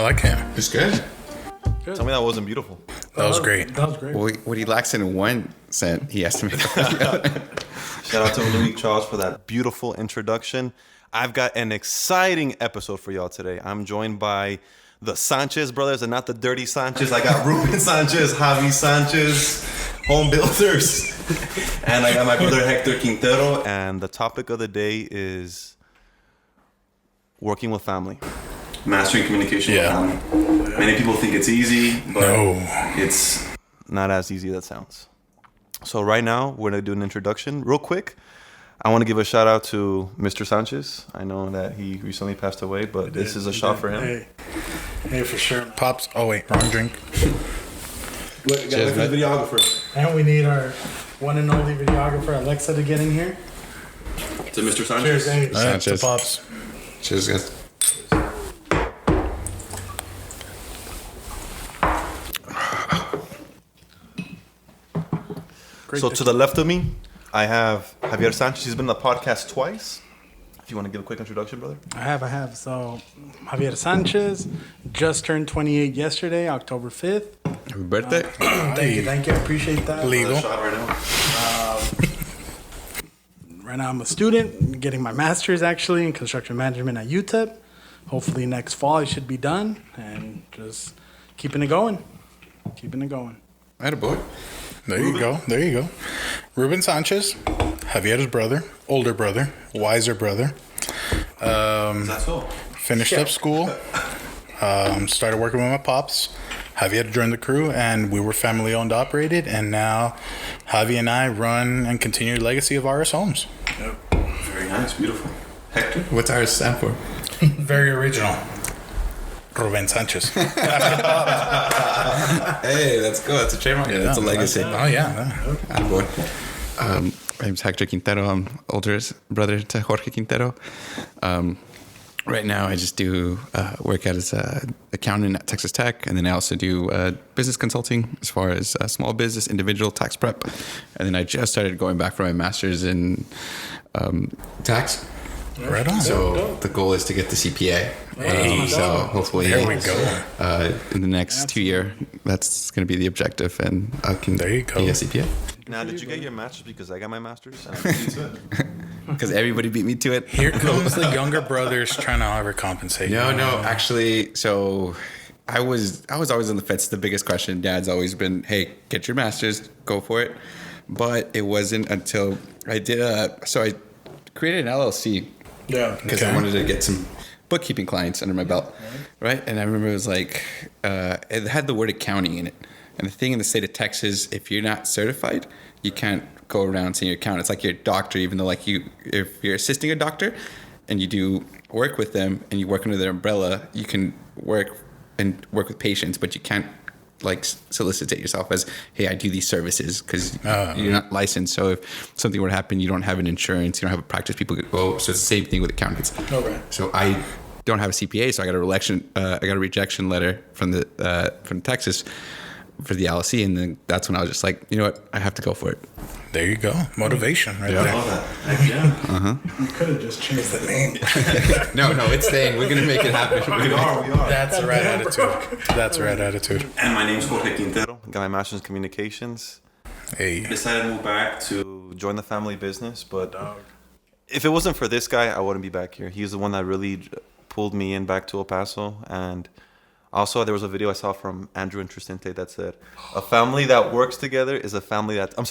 like him. It's good. Tell me that wasn't beautiful. That was great. That was great. What he lacks in 1 cent, he has to make. Shout out to Louis Charles for that beautiful introduction. I've got an exciting episode for y'all today. I'm joined by the Sanchez brothers, and not the dirty Sanchez. I got Ruben Sanchez, Javi Sanchez, home builders. And I got my brother Hector Quintero. And the topic of the day is working with family. Mastering communication with family. Many people think it's easy, but it's not as easy as that sounds. So right now, we're going to do an introduction real quick. I want to give a shout out to Mr. Sanchez. I know that he recently passed away, but this is a shot for him. Hey, for sure. Pops. Oh, wait. Wrong drink. Look, got the videographer. And we need our one and only videographer, Alexa, to get in here. To Mr. Sanchez. Cheers, hey. Sanchez. To Pops. Cheers, guys. So to the left of me, I have Javier Sanchez. He's been on the podcast twice. If you want to give a quick introduction, brother. I have. So, Javier Sanchez just turned 28 yesterday, October 5th. Happy birthday. Thank you. I appreciate that. Legal. Shot right now. Right now, I'm a student, getting my master's actually in construction management at UTEP. Hopefully next fall it should be done, and just keeping it going. Attaboy. There you go. Ruben Sanchez, Javier's brother, older brother, wiser brother. Is that so? Finished up school. Started working with my pops. Javier joined the crew, and we were family owned, operated. And now, Javi and I run and continue the legacy of RS Homes. Yep. Very nice, beautiful. Hector, What's ours stand for? Very original. Ruben Sanchez. Hey, that's good. That's a trademark. Yeah, that's a legacy. Oh, yeah. Attaboy. My name's Hector Quintero. I'm older brother to Jorge Quintero. Right now, I just do work as an accountant at Texas Tech, and then I also do business consulting as far as small business, individual tax prep, and then I just started going back for my master's in tax. Right on. So the goal is to get the CPA. So hopefully, there we go. In the next 2 years, that's going to be the objective, and I can there you go. be a CPA. now did you get your master's because I got my master's? And I beat you to it? Because everybody beat me to it. Here comes the younger brothers trying to overcompensate. No. Actually, so I was always on the fence. The biggest question, Dad's always been, "Hey, get your master's, go for it." But it wasn't until I did so I created an LLC. Yeah. Because I wanted to get some bookkeeping clients under my belt, right? And I remember it was like it had the word accounting in it. And the thing in the state of Texas, if you're not certified, you can't go around saying you're accountant. It's like you're a doctor, even though if you're assisting a doctor and you do work with them and you work under their umbrella, you can work with patients, but you can't like solicitate yourself as, hey, I do these services, because you're not licensed. So if something were to happen, you don't have an insurance, you don't have a practice, people could go. So it's the same thing with accountants. Okay. So I don't have a CPA, so I got a rejection letter from Texas for the LLC, and then that's when I was just like, you know what, I have to go for it. There you go. Motivation right there. I love that. Heck yeah. You could have just changed the name. No, it's staying. We're gonna make it happen. We are. That's the right attitude. And my name's Jorge Quintero. Got my master's in communications. Hey. Decided to move back to join the family business, but if it wasn't for this guy, I wouldn't be back here. He's the one that really pulled me in back to El Paso. And also, there was a video I saw from Andrew and Trisente that said, a family that works together is a family that, a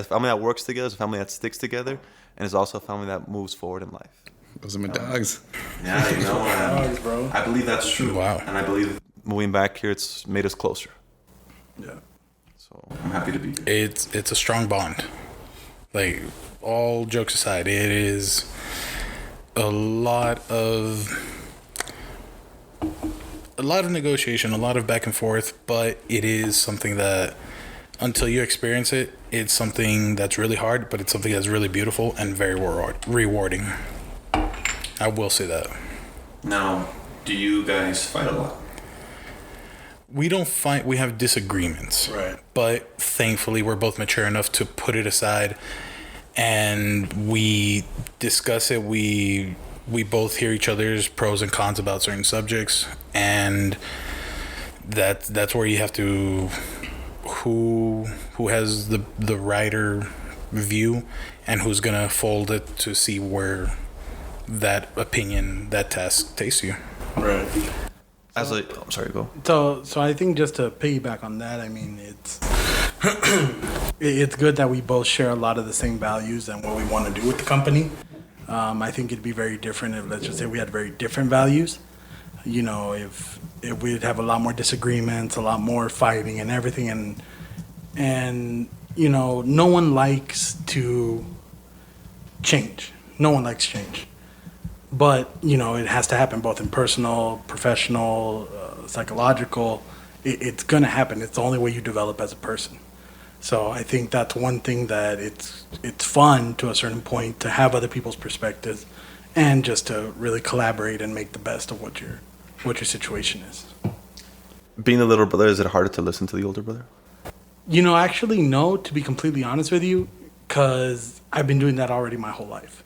family that works together is a family that sticks together, and is also a family that moves forward in life. Those are my dogs. Yeah, Dogs, bro. I believe that's true. Wow. And I believe moving back here, it's made us closer. Yeah. So I'm happy to be here. It's a strong bond. Like, all jokes aside, it is a lot of negotiation, a lot of back and forth, but it is something that, until you experience it, it's something that's really hard, but it's something that's really beautiful and very rewarding. I will say that. Now, do you guys fight a lot? We don't fight, we have disagreements. Right. But thankfully, we're both mature enough to put it aside, and we discuss it, we we both hear each other's pros and cons about certain subjects, and that's where you have to who has the righter view and who's gonna fold it to see where that opinion, that task takes you. Right. As a, I'm sorry, go. So I think just to piggyback on that, I mean, it's it's good that we both share a lot of the same values and what we want to do with the company. I think it'd be very different if, let's just say, we had very different values. You know, if we'd have a lot more disagreements, a lot more fighting and everything, and you know, no one likes to change. No one likes change. But, you know, it has to happen both in personal, professional, psychological. It's going to happen. It's the only way you develop as a person. So I think that's one thing that it's fun to a certain point to have other people's perspectives and just to really collaborate and make the best of what your situation is. Being the little brother, is it harder to listen to the older brother? You know, actually, no, to be completely honest with you, because I've been doing that already my whole life.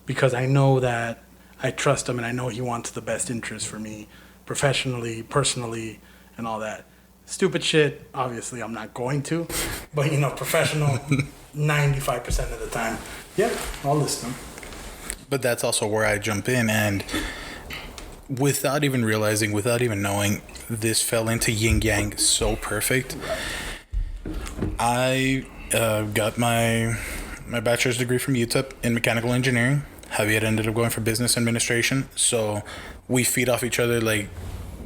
Because I know that I trust him and I know he wants the best interest for me professionally, personally, and all that. Stupid shit, obviously, I'm not going to. But, you know, professional, 95% of the time, yeah, I'll listen. But that's also where I jump in, and without even realizing, without even knowing, this fell into yin yang so perfect. I got my bachelor's degree from UTEP in mechanical engineering. Javier ended up going for business administration. So we feed off each other. Like,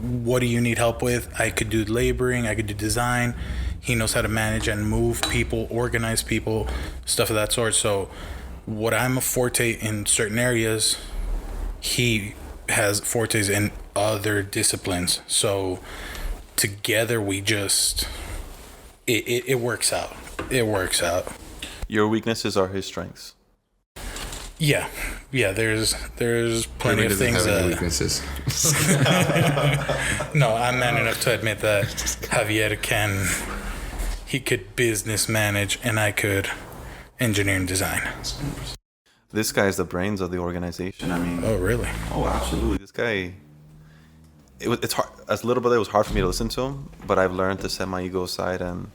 what do you need help with? I could do laboring. I could do design. He knows how to manage and move people, organize people, stuff of that sort. So what I'm a forte in certain areas, he has fortes in other disciplines. So together we just... It works out. It works out. Your weaknesses are his strengths. Yeah. There's plenty of things that weaknesses. No, I'm man enough to admit that Javier he could business manage and I could engineer and design. This guy is the brains of the organization. I mean, Oh, really? oh, absolutely. This guy. It's hard. As a little brother, it was hard for me to listen to him, but I've learned to set my ego aside, and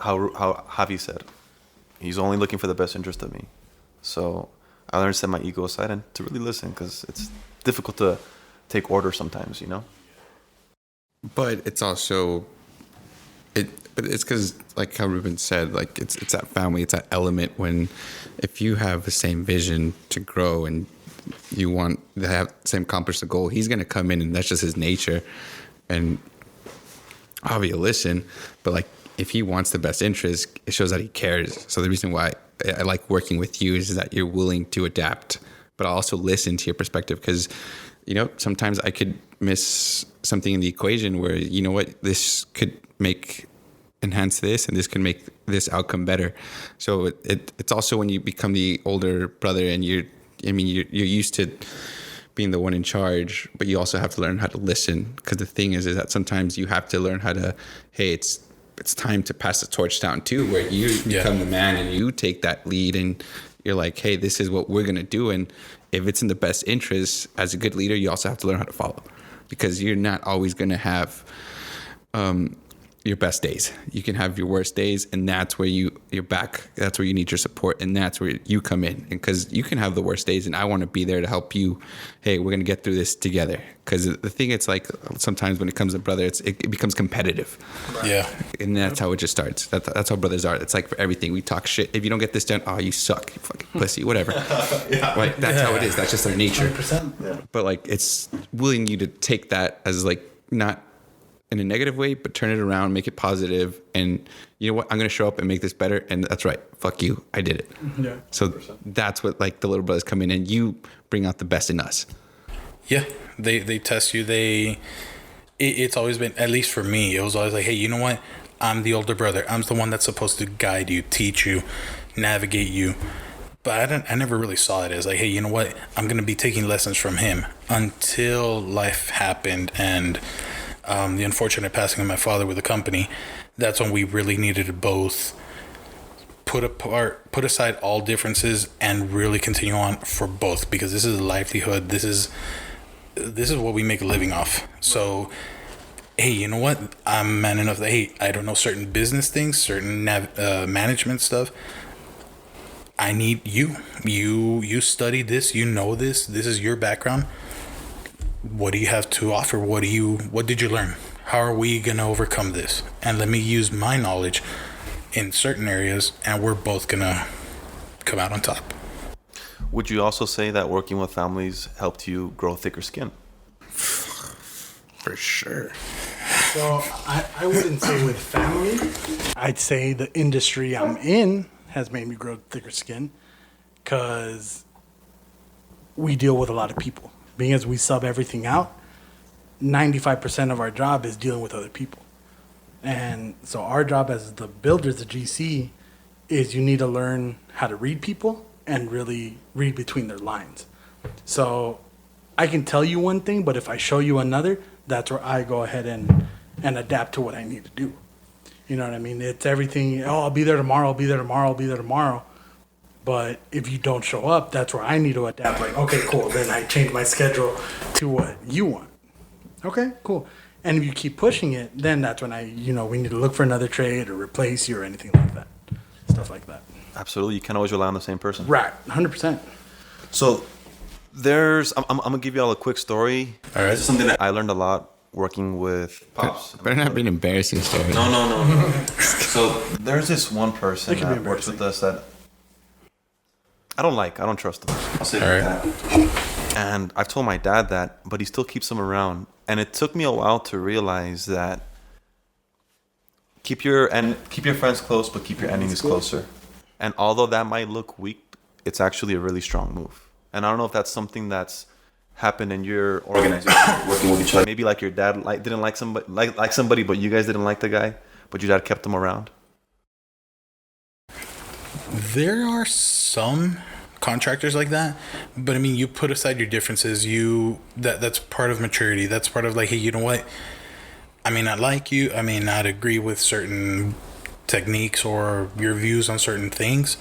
how Javi said, he's only looking for the best interest of me. So I learned to set my ego aside and to really listen, because it's difficult to take orders sometimes, you know. But it's also But it's because, like how Ruben said, like it's that family, it's that element when, if you have the same vision to grow and you want to have same accomplish the goal, he's gonna come in and that's just his nature, and obviously listen. But like if he wants the best interest, it shows that he cares. So the reason why I like working with you is that you're willing to adapt, but I also listen to your perspective, because you know sometimes I could miss something in the equation where, you know what, this could enhance this and this can make this outcome better. So it's also when you become the older brother and you're used to being the one in charge, but you also have to learn how to listen, because the thing is that sometimes you have to learn how to, hey, it's time to pass the torch down too, where you become the man and you take that lead and you're like, hey, this is what we're going to do. And if it's in the best interest, as a good leader, you also have to learn how to follow, because you're not always going to have your best days. You can have your worst days, and that's where you're back. That's where you need your support, and that's where you come in. And because you can have the worst days, and I want to be there to help you. Hey, we're gonna get through this together. Because the thing, it's like sometimes when it comes to brother, it becomes competitive. Yeah, and that's how it just starts. That's how brothers are. It's like for everything, we talk shit. If you don't get this done, oh, you suck, you fucking pussy, whatever. Like that's how it is. That's just their nature. 100%. But like it's willing you to take that as like not in a negative way, but turn it around, make it positive, and you know what? I'm gonna show up and make this better, and that's right. Fuck you, I did it. Yeah. So that's what like the little brothers come in, and you bring out the best in us. Yeah, they test you. It's always been, at least for me, it was always like, hey, you know what? I'm the older brother. I'm the one that's supposed to guide you, teach you, navigate you. But I never really saw it as like, hey, you know what? I'm gonna be taking lessons from him, until life happened and the unfortunate passing of my father with the company. That's when we really needed to both put aside all differences and really continue on for both, because this is a livelihood. This is what we make a living off. So, hey, you know what? I'm man enough that, hey, I don't know certain business things, certain management stuff. I need you. You study this. You know this. This is your background. What do you have to offer? What did you learn? How are we gonna overcome this? And let me use my knowledge in certain areas, and we're both gonna come out on top. Would you also say that working with families helped you grow thicker skin? For sure. So I wouldn't say with family. I'd say the industry I'm in has made me grow thicker skin, because we deal with a lot of people. Being as we sub everything out, 95% of our job is dealing with other people. And so our job as the builders, the GC, is you need to learn how to read people and really read between their lines. So I can tell you one thing, but if I show you another, that's where I go ahead and adapt to what I need to do. You know what I mean? It's everything, I'll be there tomorrow, I'll be there tomorrow, I'll be there tomorrow. But if you don't show up, that's where I need to adapt. Like, okay, cool. Then I change my schedule to what you want. Okay, cool. And if you keep pushing it, then that's when we need to look for another trade or replace you or anything like that. Stuff like that. Absolutely. You can't always rely on the same person. Right, 100%. So I'm going to give you all a quick story. All right. This is something that I learned a lot working with Pops. Better not be an embarrassing story. No. So there's this one person It can be that works embarrassing. with us that I don't trust him. I'll say it All like that. And I've told my dad that, but he still keeps him around. And it took me a while to realize that keep your friends close, but keep your enemies closer. And although that might look weak, it's actually a really strong move. And I don't know if that's something that's happened in your organization, working with each other. Maybe like your dad didn't like somebody, but you guys didn't like the guy, but your dad kept him around. There are some contractors like that, but I mean, you put aside your differences. That's part of maturity. That's part of like, hey, you know what? I may not like you. I may not agree with certain techniques or your views on certain things.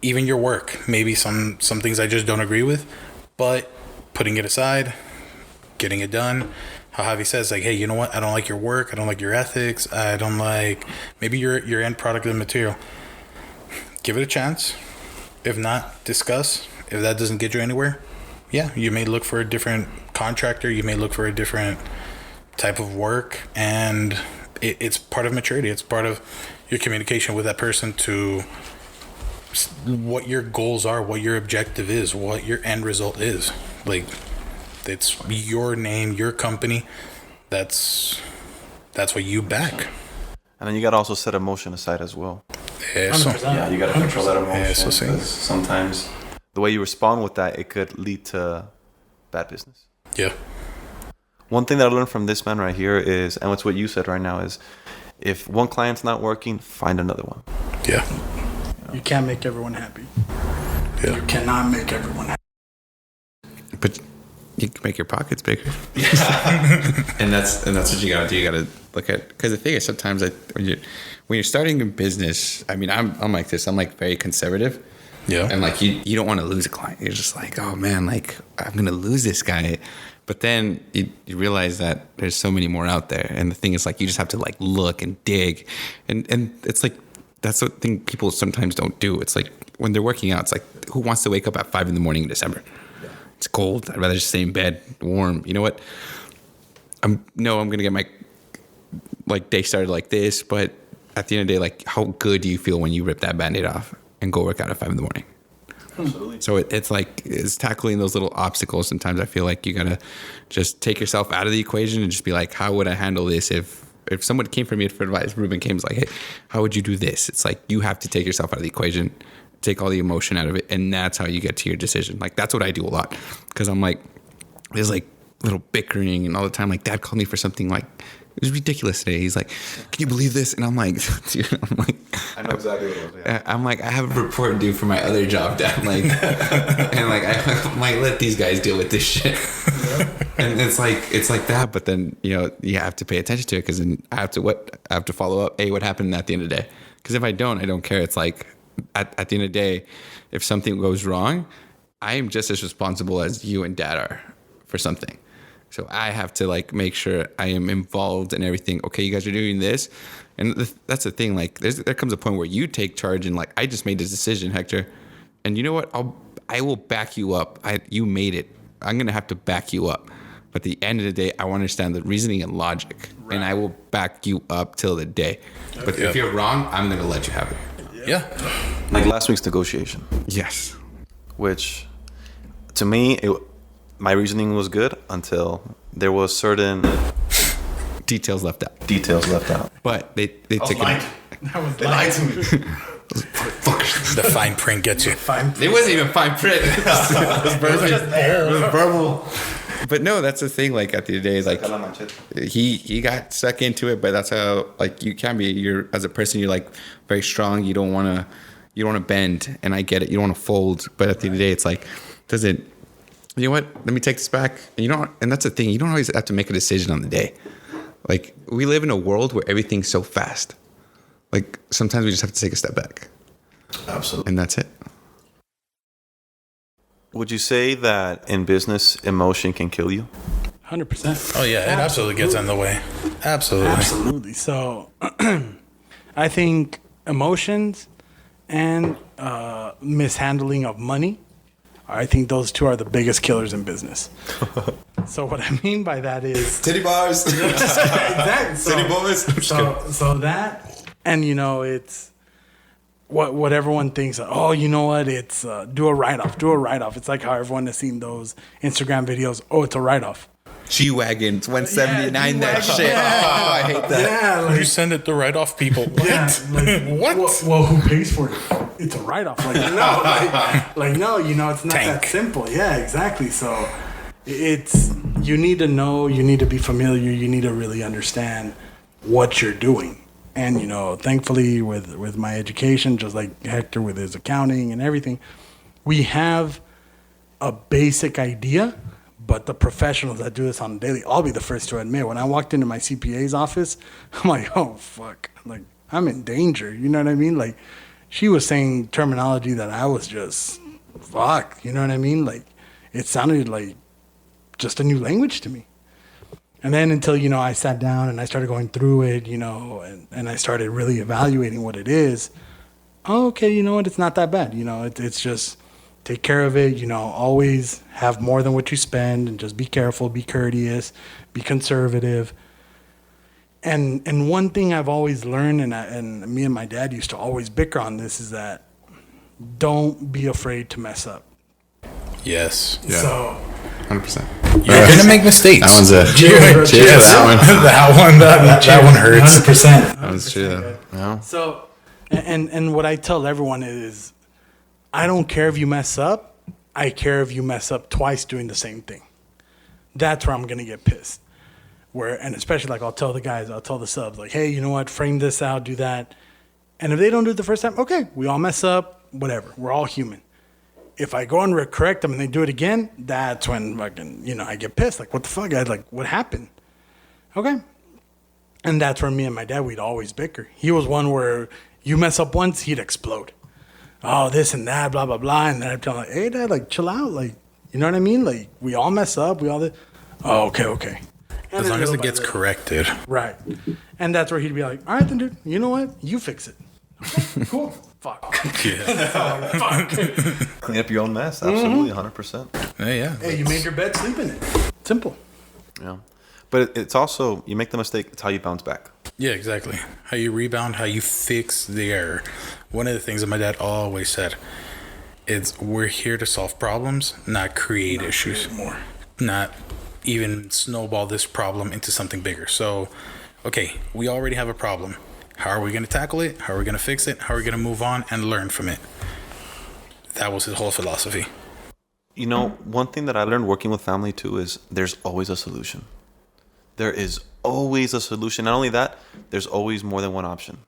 Even your work, maybe some things I just don't agree with, but putting it aside, getting it done. How Javi says, like, hey, you know what? I don't like your work. I don't like your ethics. I don't like maybe your end product of the material. Give it a chance. If not, discuss. If that doesn't get you anywhere, yeah, you may look for a different contractor. You may look for a different type of work, and it's part of maturity. It's part of your communication with that person to what your goals are, what your objective is, what your end result is. Like, it's your name, your company. That's what you back. And then you got to also set emotion aside as well. Eso. 100%. Yeah, you got to control that emotion. Eso sí. Because sometimes the way you respond with that, it could lead to bad business. Yeah. One thing that I learned from this man right here is, and it's what you said right now, is if one client's not working, find another one. Yeah. You can't make everyone happy. Yeah. You cannot make everyone happy. But you can make your pockets bigger. and that's what you gotta do. You gotta look at, because the thing is, sometimes when you're starting a business, I mean, I'm like this. I'm like very conservative. Yeah. And like you don't want to lose a client. You're just like, oh man, like I'm gonna lose this guy. But then you realize that there's so many more out there. And the thing is, like, you just have to like look and dig, and it's like that's the thing people sometimes don't do. It's like when they're working out, it's like, who wants to wake up at 5 a.m. in December? It's cold. I'd rather just stay in bed, warm. You know what? I'm gonna get my like day started like this, but at the end of the day, like, how good do you feel when you rip that Band-Aid off and go work out at 5 a.m? Absolutely. So it's tackling those little obstacles. Sometimes I feel like you gotta just take yourself out of the equation and just be like, how would I handle this if someone came for me for advice? Ruben came, was like, hey, how would you do this? It's like you have to take yourself out of the equation, take all the emotion out of it, and that's how you get to your decision. Like, that's what I do a lot, because I'm like, there's like little bickering and all the time. Like, Dad called me for something, like, it was ridiculous today. He's like, can you believe this? And I'm like, dude, I know exactly what it was. Yeah. I'm like, I have a report due for my other job, Dad. Like, and like, I might let these guys deal with this shit. And it's like that. But then, you know, you have to pay attention to it, because then I have to follow up. Hey, what happened at the end of the day? Because if I don't care. It's like, at the end of the day, if something goes wrong, I am just as responsible as you and Dad are for something. So I have to like make sure I am involved in everything. Okay, you guys are doing this, and that's the thing. Like, there comes a point where you take charge, and like, I just made this decision, Hector, and you know what? I will back you up. You made it. I'm gonna have to back you up. But at the end of the day, I want to understand the reasoning and logic, and I will back you up till the day. But if you're wrong, I'm gonna let you have it. Yeah. Like last week's negotiation, Yes. which to me, my reasoning was good until there was certain Details left out. details left out. But they took it. That was They lied to me. The fine print gets you. fine. It wasn't even fine print. It was verbal. But no, that's the thing. Like at the end of the day, like he got stuck into it. But that's how like you can be. You're as a person, you're like very strong. You don't want to bend. And I get it. You don't want to fold. But at the end of the day, it's like you know what? Let me take this back. And that's the thing. You don't always have to make a decision on the day. Like we live in a world where everything's so fast. Like sometimes we just have to take a step back. Absolutely. And that's it. Would you say that in business, emotion can kill you? 100%. Oh yeah, it absolutely gets in the way. Absolutely. Absolutely. So I think emotions and mishandling of money, I think those two are the biggest killers in business. So what I mean by that is Titty bars. exactly. City boys. So that, and it's what everyone thinks. Oh, you know what? It's do a write off. It's like how everyone has seen those Instagram videos. Oh, it's a write off. G-Wagons, 179, that G-Wagon. shit. Yeah. Oh, I hate that. Yeah, You send it to write off people. What? Yeah, like, What? Well, who pays for it? It's a write off. Like no, it's not Tank. that simple. Yeah, exactly. So it's you need to know, you need to be familiar, you need to really understand what you're doing. And thankfully with my education, just like Hector with his accounting and everything, we have a basic idea. But the professionals that do this on a daily, I'll be the first to admit, when I walked into my CPA's office, I'm like, oh, fuck. Like, I'm in danger. You know what I mean? Like, she was saying terminology that I was just, fuck. You know what I mean? Like, it sounded like just a new language to me. And then until, I sat down and I started going through it, and I started really evaluating what it is. Oh, okay, you know what? It's not that bad. It's just... take care of it, always have more than what you spend and just be careful, be courteous, be conservative. And one thing I've always learned, and me and my dad used to always bicker on this, is that don't be afraid to mess up. Yes. Yeah. So 100%. You're gonna make mistakes. That one's a Cheers. cheers to that one. that one hurts. 100%. That was true though. No. So, and what I tell everyone is, I don't care if you mess up. I care if you mess up twice doing the same thing. That's where I'm going to get pissed. And especially I'll tell the subs, like, hey, you know what? Frame this out, do that. And if they don't do it the first time, okay, we all mess up, whatever. We're all human. If I go and correct them and they do it again, that's when I get pissed. Like, what the fuck? What happened? Okay. And that's where me and my dad, we'd always bicker. He was one where you mess up once, he'd explode. Oh, this and that, blah, blah, blah. And then I'm telling hey, Dad, chill out. You know what I mean? We all mess up. We all this. Oh, okay. And As long as it gets little. corrected. Right. And that's where he'd be like, all right, then, dude, you know what? You fix it. Okay, cool. Fuck. Yeah. Fuck. Clean up your own mess. Absolutely, 100%. Yeah. Hey, you made your bed, sleep in it. Simple. Yeah. But it's also, you make the mistake, it's how you bounce back. Yeah, exactly. How you rebound, how you fix the error. One of the things that my dad always said is we're here to solve problems, not create issues. Not even snowball this problem into something bigger. So, okay, we already have a problem. How are we going to tackle it? How are we going to fix it? How are we going to move on and learn from it? That was his whole philosophy. One thing that I learned working with family too is there's always a solution. There is always a solution. Not only that, there's always more than one option.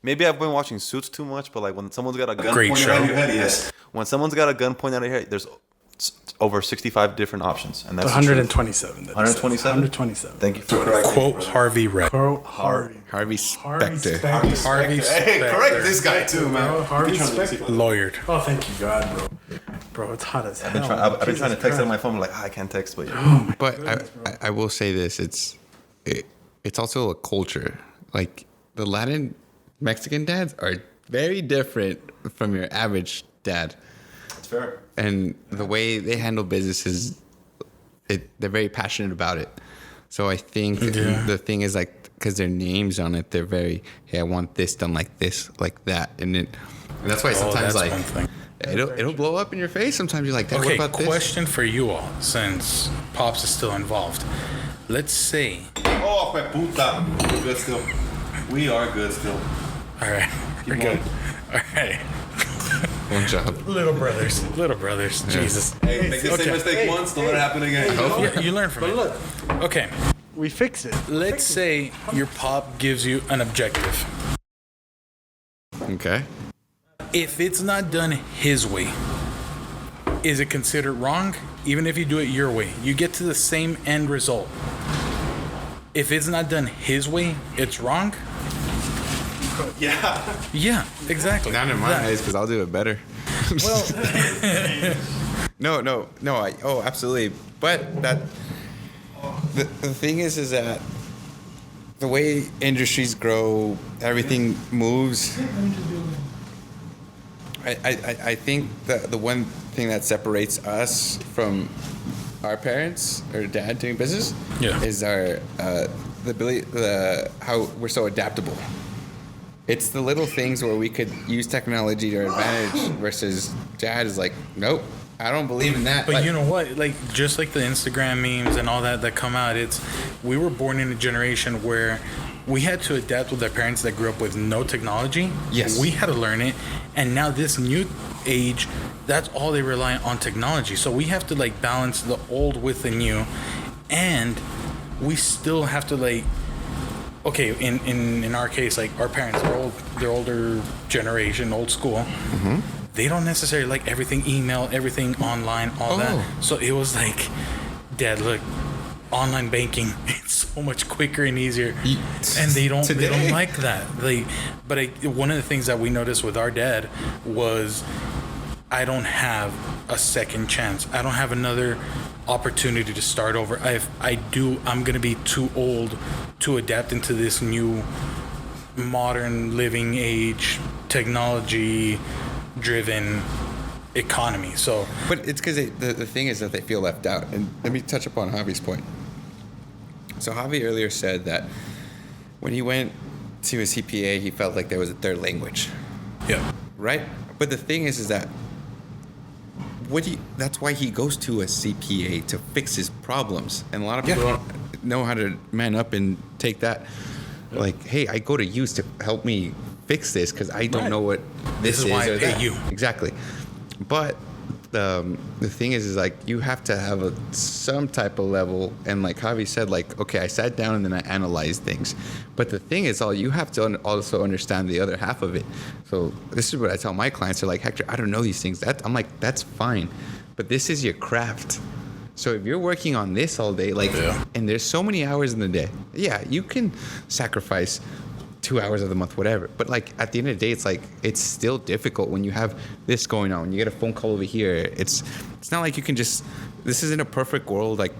Maybe I've been watching Suits too much, but when someone's got a gun Great pointed show. at your head, yes. When someone's got a gun pointed at your head, there's over 65 different options, and that's 127. 127? 127. Thank you for correcting. Quote Harvey Red. Quote Harvey. Harvey Specter. Harvey Hey, Specter. correct this guy too, man. Bro, Harvey Specter. Lawyered. Oh, thank you, God, bro. Bro, it's hot as hell. I've been trying to text it on my phone. I'm like, I can't text, but yeah. But I will say this: it's also a culture. Like the Latin Mexican dads are very different from your average dad, It's fair. and the way they handle businesses, they're very passionate about it. So I think the thing is like because their names on it, they're very hey, I want this done like this, like that, and that's why sometimes that's like. one thing. It'll blow up in your face. Sometimes you're like, Okay, what about this? question for you all, since Pops is still involved. Let's say, Oh, puta. We're good still. We are good still. all right, we're good. All right, One job. little brothers, Jesus. Hey, make the same mistake once, don't let it happen again. Yeah, you learn from But it. look, Okay, we fix it. let's say your pop gives you an objective. Okay. If it's not done his way, is it considered wrong? Even if you do it your way, you get to the same end result. If it's not done his way, it's wrong? Yeah. Yeah, exactly. Not in my That- eyes, because I'll do it better. Well, No. Absolutely. But the thing is that the way industries grow, everything moves. I think the one thing that separates us from our parents or dad doing business is our the ability how we're so adaptable. It's the little things where we could use technology to our advantage versus dad is like, nope, I don't believe in that. but Like, you know what? Like, just like the Instagram memes and all that come out, we were born in a generation where we had to adapt with our parents that grew up with no technology. Yes. We had to learn it. And now this new age, that's all they rely on technology. So we have to like balance the old with the new. And we still have to like, okay, in our case, like our parents are they're older generation, old school. Mm-hmm. They don't necessarily like everything email, everything online, all that. So it was like, Dad, look, online banking, it's so much quicker and easier, and they don't like that. One of the things that we noticed with our dad was, I don't have a second chance. I don't have another opportunity to start over. If I do, I'm gonna be too old to adapt into this new modern living age, technology driven economy. So, but it's because the thing is that they feel left out. And let me touch upon Javi's point. So Javi earlier said that when he went to his CPA, he felt like there was a third language, yeah. right? But the thing is that that's why he goes to a CPA to fix his problems. And a lot of people don't know how to man up and take that. Like, hey, I go to you to help me fix this because I don't know what this is. Why I or pay that. you. Exactly. But the thing is like you have to have some type of level, and like Javi said, like, okay, I sat down and then I analyzed things. But the thing is, you have to also understand the other half of it. So this is what I tell my clients. They're like, Hector, I don't know these things. I'm like, that's fine, but this is your craft. So if you're working on this all day, like, and there's so many hours in the day, you can sacrifice 2 hours of the month, whatever. But like at the end of the day, it's like it's still difficult when you have this going on. When you get a phone call over here, it's not like you can just. This isn't a perfect world like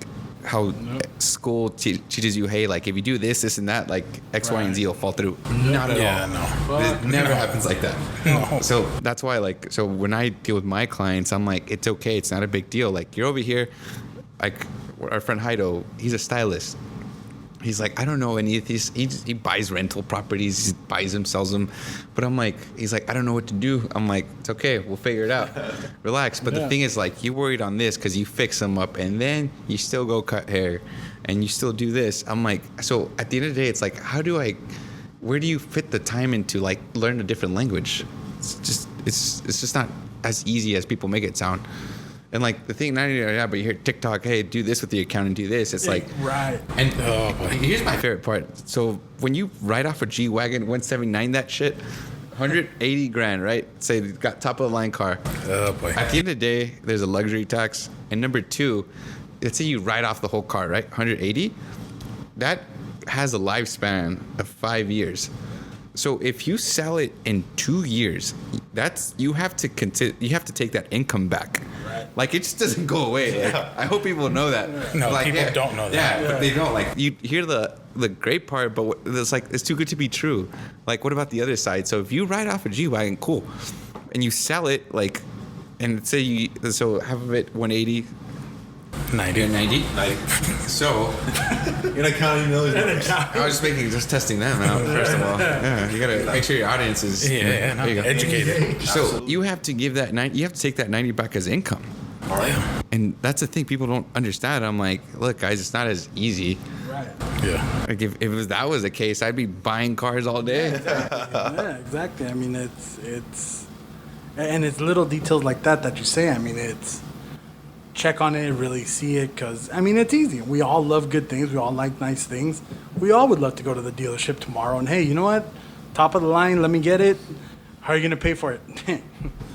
how school teaches you. Hey, like if you do this, this, and that, like X, Y, and Z will fall through. Not at all. No. It never happens like that. No. So that's why, like, so when I deal with my clients, I'm like, it's okay. It's not a big deal. Like you're over here, like our friend Heido, he's a stylist. He's like, I don't know any of these. He buys rental properties, he buys them, sells them. But I'm like, he's like, I don't know what to do. I'm like, it's okay, we'll figure it out. Relax. But the thing is, like, you worried on this because you fix them up, and then you still go cut hair, and you still do this. I'm like, so at the end of the day, it's like, where do you fit the time into like learn a different language? It's just not as easy as people make it sound. And like the thing, but you hear TikTok, hey, do this with the account and do this. It's like, right. And here's my favorite part. So when you ride off a G-Wagon 179 that shit, 180 grand, right? Say you got top of the line car. Oh boy. At the end of the day, there's a luxury tax. And number two, let's say you write off the whole car, right? 180. That has a lifespan of 5 years. So if you sell it in 2 years, you have to take that income back. Right. Like it just doesn't go away. Like, I hope people know that. No, like, people don't know that. Yeah, but they don't. Like you hear the great part, but it's like it's too good to be true. Like what about the other side? So if you write off a G-Wagon, cool, and you sell it like, and say half of it 180. 90. 90. So, You're not counting those. I was just testing them out, first of all. Yeah, you gotta make sure your audience is No, there you go. educated. So you have to give that 90. You have to take that 90 back as income. All right. And that's the thing people don't understand. I'm like, look, guys, it's not as easy. Right. Yeah. Like if that was the case, I'd be buying cars all day. Yeah, exactly. I mean, it's little details like that you say. I mean, it's check on it, really see it, because I mean, it's easy. We all love good things. We all like nice things. We all would love to go to the dealership tomorrow and hey, you know what? Top of the line, let me get it. How are you gonna pay for it?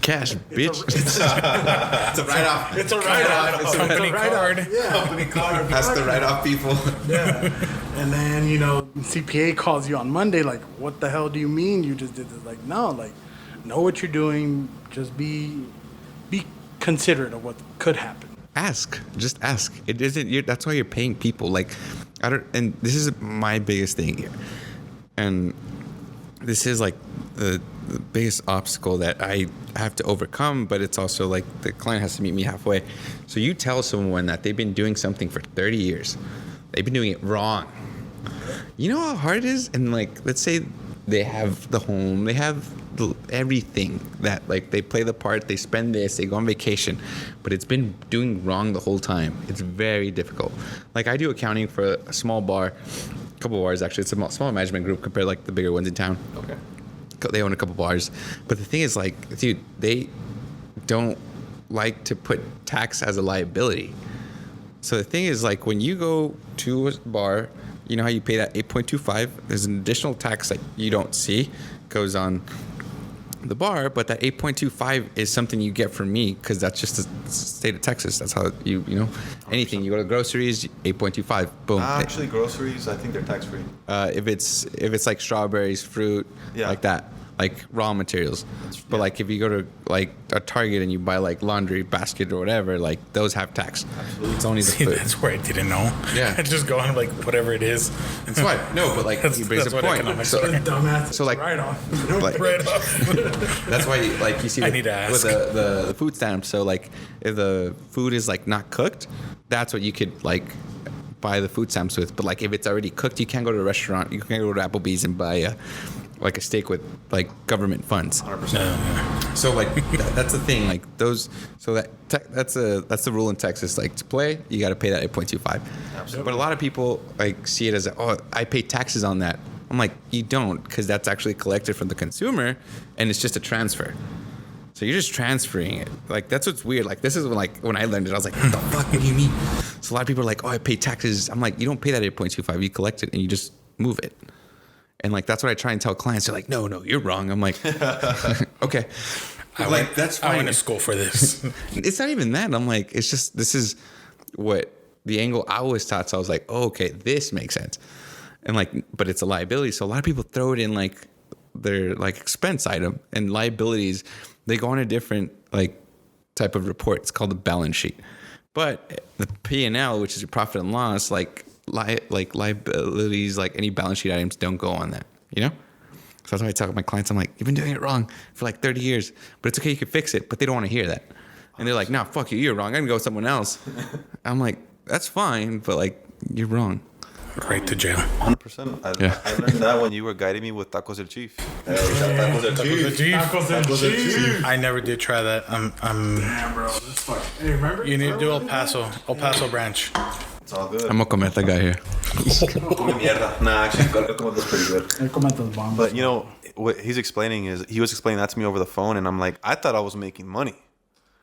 Cash, bitch. It's a write-off. It's a write-off. It's a Company card. Yeah. Company card. That's the write-off people. Yeah. And then, CPA calls you on Monday, like, what the hell do you mean you just did this? Like, no, like, know what you're doing. Just be considerate of what could happen. Just ask. It isn't. That's why you're paying people. Like, and this is my biggest thing here, and this is like the biggest obstacle that I have to overcome. But it's also like the client has to meet me halfway. So you tell someone that they've been doing something for 30 years, they've been doing it wrong. You know how hard it is, and like, let's say they have the home, they have everything that, like, they play the part, they spend this, they go on vacation, but it's been doing wrong the whole time. It's very difficult. Like, I do accounting for a small bar, a couple bars actually. It's a small management group compared to like the bigger ones in town. Okay. They own a couple bars, but the thing is, like, dude, they don't like to put tax as a liability. So the thing is, like, when you go to a bar, you know how you pay that 8.25? There's an additional tax that you don't see goes on the bar, but that 8.25 is something you get from me because that's just the state of Texas. That's how you anything. You go to groceries, 8.25, boom. Actually, groceries, I think they're tax free. If it's like strawberries, fruit, like that, like raw materials. But like if you go to like a Target and you buy like laundry basket or whatever, like those have tax. Absolutely. It's only the See, food. that's where I didn't know. Yeah. I just go on like whatever it is. It's fine. No, but like he brings that's a what point. economics So, are. Dumbass. So, like- right off. like, Right off. that's why you see I with, need to ask. with the food stamps. So like if the food is like not cooked, that's what you could like buy the food stamps with. But like if it's already cooked, you can't go to a restaurant. You can't go to Applebee's and buy a steak with like government funds. 100%. So like that's the thing. Like those. So that's the rule in Texas. Like to play, you got to pay that 8.25. Absolutely. But a lot of people like see it as I pay taxes on that. I'm like, you don't, because that's actually collected from the consumer, and it's just a transfer. So you're just transferring it. Like that's what's weird. Like this is when I learned it, I was like, what the fuck? What do you mean? So a lot of people are like, I pay taxes. I'm like, you don't pay that 8.25. You collect it and you just move it. And like that's what I try and tell clients. They're like, no, you're wrong. I'm like, okay. That's fine. I went to school for this. It's not even that. I'm like, it's just this is what the angle I was taught. So I was like, oh, okay, this makes sense. And like, but it's a liability. So a lot of people throw it in like their like expense item, and liabilities, they go on a different like type of report. It's called the balance sheet. But the P&L, which is your profit and loss, like liabilities, like any balance sheet items don't go on that, you know? So that's why I tell my clients, I'm like, you've been doing it wrong for like 30 years, but it's okay, you can fix it. But they don't want to hear that. And they're like, no, fuck you, you're wrong. I'm going to go with someone else. I'm like, that's fine, but like, you're wrong. Right to jail. 100%. I learned that when you were guiding me with Tacos del Chief. Tacos del Chief. I never did try that. I'm Damn, bro. That's fuck. Hey, remember? You need to do El Paso branch. It's all good. I'm going to come at that guy here. Nah, actually, El Comedo's pretty good. El Comedo's bomb. But you know, what he's explaining is, he was explaining that to me over the phone, and I'm like, I thought I was making money.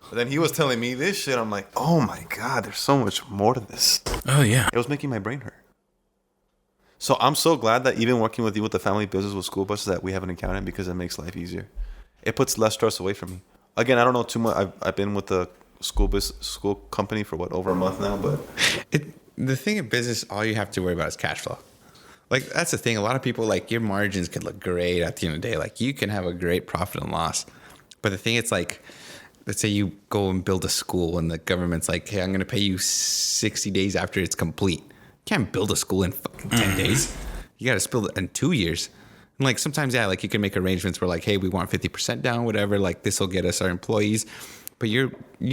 But then he was telling me this shit. I'm like, oh my God, there's so much more to this. Oh yeah. It was making my brain hurt. So I'm so glad that even working with you with the family business with school buses that we have an accountant because it makes life easier. It puts less stress away from me. Again, I don't know too much. I've been with the school company for over a month now, but the thing in business, all you have to worry about is cash flow. Like that's the thing. A lot of people like your margins could look great at the end of the day. Like you can have a great profit and loss, but the thing it's like, let's say you go and build a school and the government's like, hey, I'm going to pay you 60 days after it's complete. You can't build a school in fucking 10 days. You got to build it in 2 years. And like sometimes, yeah, like you can make arrangements where like, hey, we want 50% down, whatever. Like this will get us our employees. But you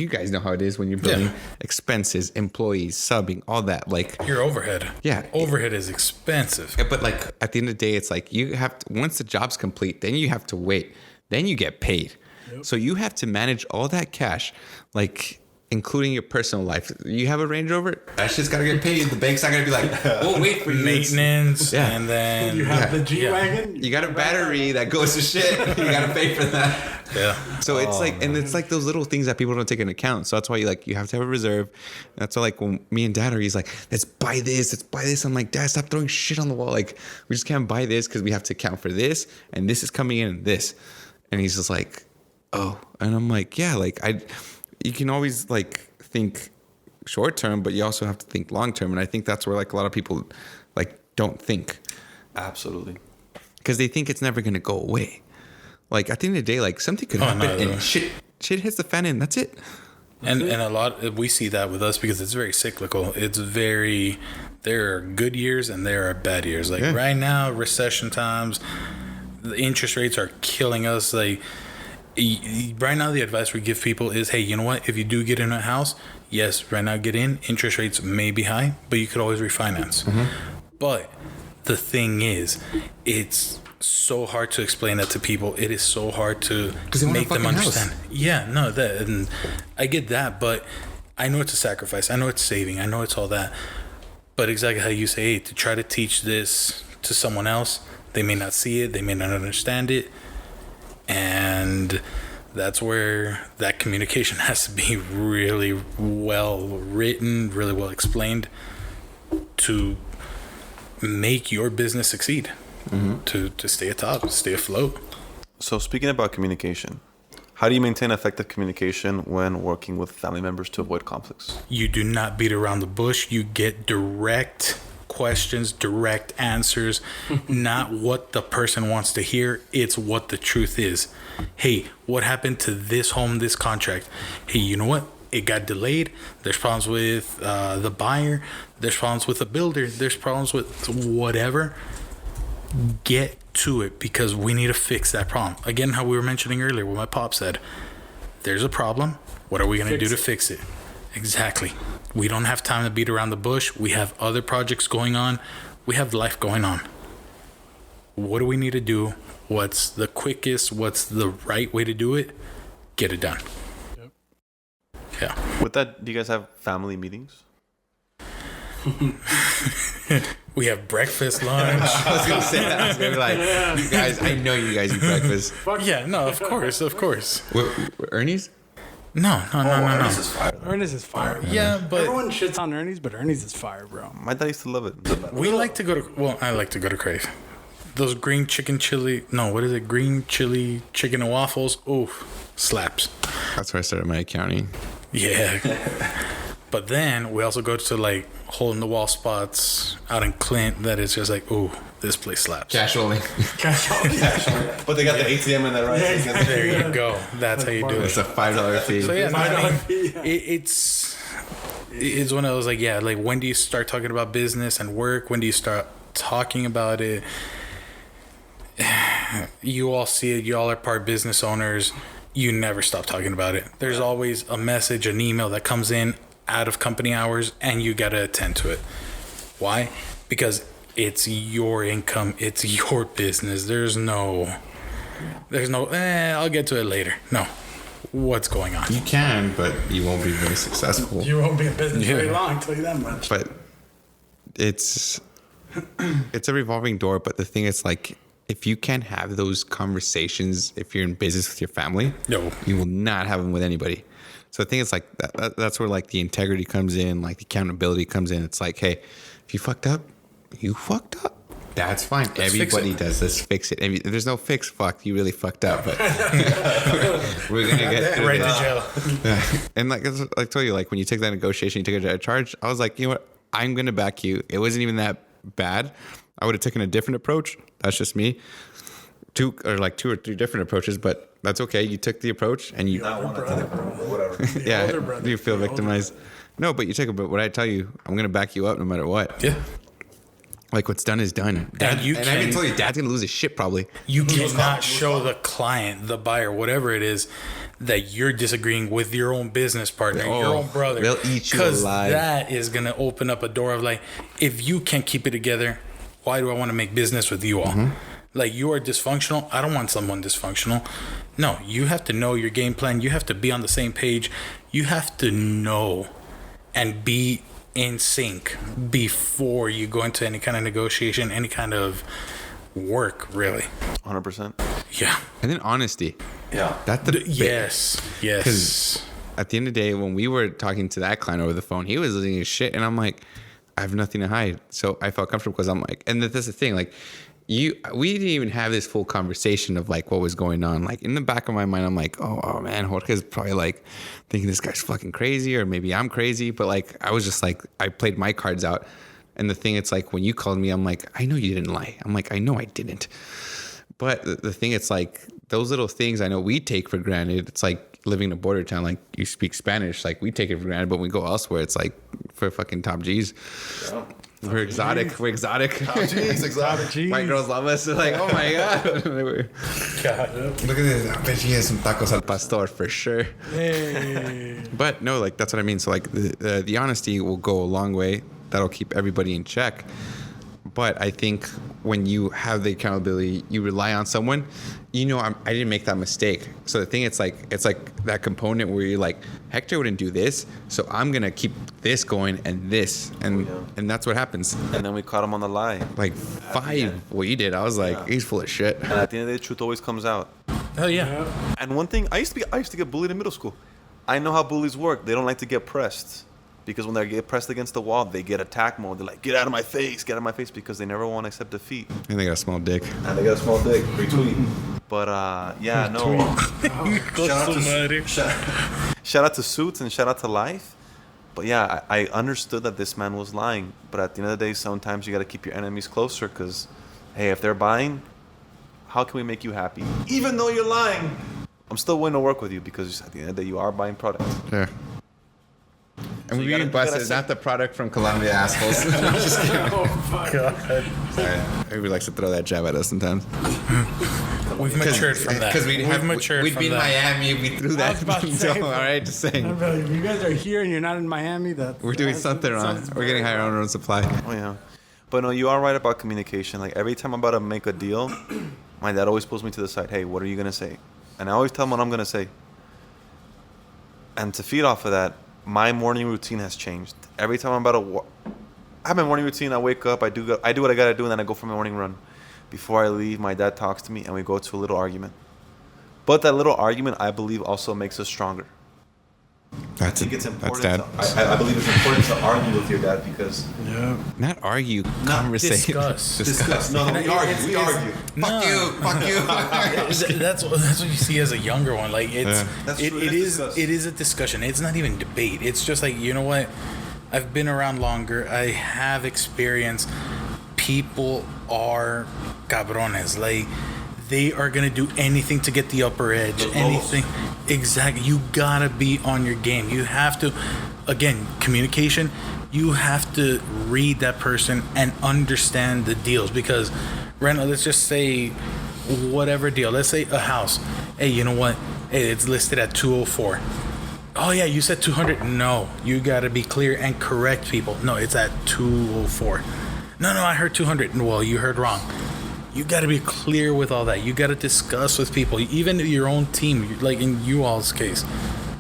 guys know how it is when you're building expenses, employees, subbing, all that. Like your overhead. Yeah. Overhead is expensive. But like at the end of the day, it's like you have to, once the job's complete, then you have to wait. Then you get paid. Yep. So you have to manage all that cash, like including your personal life. You have a Range Rover, that shit's got to get paid. The bank's not going to be like, we'll wait for you. Maintenance. Yeah. And then you have the G-Wagon. You got a battery that goes to shit. You got to pay for that. Yeah. So it's like, and it's like those little things that people don't take into account. So that's why you have to have a reserve. That's why like when me and Dad are, he's like, let's buy this. I'm like, Dad, stop throwing shit on the wall. Like we just can't buy this because we have to account for this. And this is coming in and this. And he's just like, oh. And I'm like, yeah, like you can always like think short term, but you also have to think long term. And I think that's where like a lot of people like don't think. Absolutely. Because they think it's never going to go away. Like at the end of the day, like something could happen and shit hits the fan and that's it. And a lot, we see that with us because it's very cyclical. There are good years and there are bad years. Like right now, recession times, the interest rates are killing us. Like right now, the advice we give people is, hey, you know what? If you do get in a house, yes, right now get in. Interest rates may be high, but you could always refinance. Mm-hmm. But the thing is, it's so hard to explain that to people. It is so hard to make them understand. House. Yeah, no, and I get that, but I know it's a sacrifice. I know it's saving. I know it's all that. But exactly how you say, hey, to try to teach this to someone else, they may not see it, they may not understand it, and that's where that communication has to be really well written, really well explained to make your business succeed. Mm-hmm. To stay atop, stay afloat. So speaking about communication, how do you maintain effective communication when working with family members to avoid conflicts? You do not beat around the bush. You get direct questions, direct answers, not what the person wants to hear. It's what the truth is. Hey, what happened to this home, this contract? Hey, you know what? It got delayed. There's problems with the buyer. There's problems with the builder. There's problems with whatever. Get to it because we need to fix that problem. Again, how we were mentioning earlier, what my pop said, there's a problem. What are we going to do to fix it? Exactly. We don't have time to beat around the bush. We have other projects going on. We have life going on. What do we need to do? What's the quickest? What's the right way to do it? Get it done. Yep. Yeah. With that, do you guys have family meetings? We have breakfast, lunch. I was gonna say that. I was gonna be like, you guys. I know you guys eat breakfast. Yeah, no, of course. Ernie's? No. Ernie's is fire. Ernie's is fire. Yeah, but everyone shits on Ernie's, but Ernie's is fire, bro. My dad used to love it. We like to go to. Well, I like to go to Crave. Those green chicken chili. No, what is it? Green chili chicken and waffles. Oof, slaps. That's where I started my accounting. Yeah. But then we also go to like hole in the wall spots out in Clint that is just like, ooh, this place slaps. Cash only. But they got the ATM in there, right? Yeah, there you go. That's how you do it. It's a $5 fee. So yeah, $5 fee. It's one of those like, yeah, like when do you start talking about business and work? When do you start talking about it? You all see it. You all are part business owners. You never stop talking about it. There's always a message, an email that comes in out of company hours, and you got to attend to it. Why? Because it's your income. It's your business. There's no, I'll get to it later. No. What's going on? You can, but you won't be very successful. You won't be in business very long, I'll tell you that much. But it's a revolving door. But the thing is, like, if you can't have those conversations, if you're in business with your family, no, you will not have them with anybody. So I think it's like that's where like the integrity comes in, like the accountability comes in. It's like, hey, if you fucked up, you fucked up. That's fine. Everybody does this. Fix it. If there's no fix. Fuck, you really fucked up. But we're gonna get through Right this. to jail. And like I told you, like when you take that negotiation, you take a charge. I was like, you know what? I'm gonna back you. It wasn't even that bad. I would have taken a different approach. That's just me. Two or three different approaches, but that's okay. You took the approach, and you. Not one attack, whatever. Yeah, you feel victimized. No, but you take it. But what I tell you, I'm gonna back you up no matter what. Yeah. Like what's done is done. And you I can- can tell you, Dad's gonna lose his shit probably. You cannot show the client, the buyer, whatever it is, that you're disagreeing with your own business partner, your own brother. They'll eat you Because alive. that is going to open up a door of like, if you can't keep it together, why do I want to make business with you all? Mm-hmm. Like, you are dysfunctional. I don't want someone dysfunctional. No, you have to know your game plan. You have to be on the same page. You have to know and be in sync before you go into any kind of negotiation, any kind of work, really. 100%. Yeah. And then honesty. Yeah. That's the Yes. Yes. at the end of the day, when we were talking to that client over the phone, he was losing his shit, and I'm like, I have nothing to hide. So I felt comfortable because I'm like, and that's the thing, like, we didn't even have this full conversation of like what was going on. Like in the back of my mind, I'm like, oh man, Jorge's probably like thinking this guy's fucking crazy, or maybe I'm crazy. But like, I was just like, I played my cards out. And the thing, it's like when you called me, I'm like, I know you didn't lie. I'm like, I know I didn't. But the thing, it's like those little things I know we take for granted. It's like living in a border town, like you speak Spanish, like we take it for granted, but when we go elsewhere, it's like for fucking top G's. Yeah. We're exotic. We're exotic. Jeez, exotic. White girls love us. They're like, oh my God. God. Look at this. I bet she has some tacos al pastor for sure. Hey. But no, like that's what I mean. So like the honesty will go a long way. That'll keep everybody in check. But I think when you have the accountability, you rely on someone. You know, I didn't make that mistake. So the thing, it's like that component where you're like, Hector wouldn't do this, so I'm gonna keep this going and this, and that's what happens. And then we caught him on the lie. Like what you did, I was like, he's full of shit. And at the end of the day, the truth always comes out. Hell yeah. And one thing, I used to get bullied in middle school. I know how bullies work. They don't like to get pressed. Because when they get pressed against the wall, they get attack mode. They're like, get out of my face, because they never want to accept defeat. And they got a small dick. And they got a small dick. Retweet. But, yeah, no. Shout out to Suits and shout out to Life. But, yeah, I understood that this man was lying. But at the end of the day, sometimes you got to keep your enemies closer. Because, hey, if they're buying, how can we make you happy? Even though you're lying, I'm still willing to work with you. Because at the end of the day, you are buying products. Yeah. And you we're being gotta busted. Not the product from Colombia, assholes. I'm just kidding. Oh, fuck. God. Sorry. Everybody likes to throw that jab at us sometimes. We've matured from that. Because We've matured we'd from be in that. Miami, we threw that. was about to So, say, all right, just saying. If you guys are here and you're not in Miami, We're doing something wrong. We're getting higher on our own supply. Oh, yeah. But no, you are right about communication. Like, every time I'm about to make a deal, my dad always pulls me to the side. Hey, what are you going to say? And I always tell him what I'm going to say. And to feed off of that, my morning routine has changed. Every time I'm about to I have my morning routine. I wake up, I do what I got to do, and then I go for my morning run. Before I leave, my dad talks to me, and we go to a little argument. But that little argument, I believe, also makes us stronger. I think it's important. That's Dad. I believe it's important to argue with your dad because... Yeah. Not argue, conversation. Discuss. No, we argue. We argue. Fuck you. That's what you see as a younger one. Like That's true. it is a discussion. It's not even debate. It's just like, you know what? I've been around longer. I have experience. People are cabrones. Like, they are gonna do anything to get the upper edge. Anything. Exactly. You gotta be on your game. You have to, again, communication. You have to read that person and understand the deals. Because, Rena, let's just say whatever deal. Let's say a house. Hey, you know what? Hey, it's listed at 204. Oh yeah, you said 200. No, you gotta be clear and correct people. No, it's at 204. No, I heard 200. Well, you heard wrong. You got to be clear with all that. You got to discuss with people, even your own team, like in you all's case,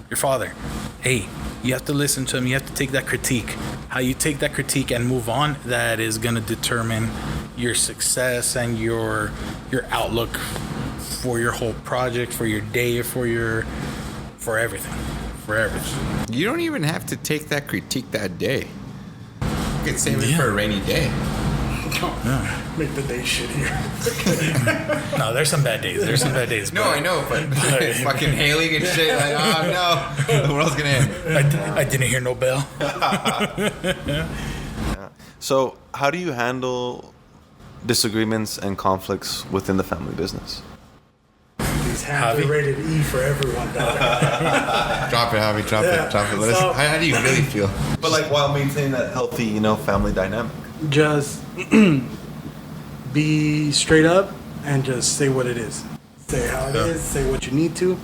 your father. Hey, you have to listen to him. You have to take that critique. How you take that critique and move on, that is going to determine your success and your outlook for your whole project, for your day, for everything. For everything. You don't even have to take that critique that day. You can save it for a rainy day. Make the day shittier. No, there's some bad days. No, I know, but fucking hailing and shit. Like, oh no, the world's gonna end. I didn't hear no bell. So, how do you handle disagreements and conflicts within the family business? These hands Javi? are rated E for everyone. Dog. Drop it, Javi. Drop it. Let us, So- how do you really feel? But like while maintaining that healthy, family dynamic. Just be straight up and just say what it is. Say how it is. Say what you need to.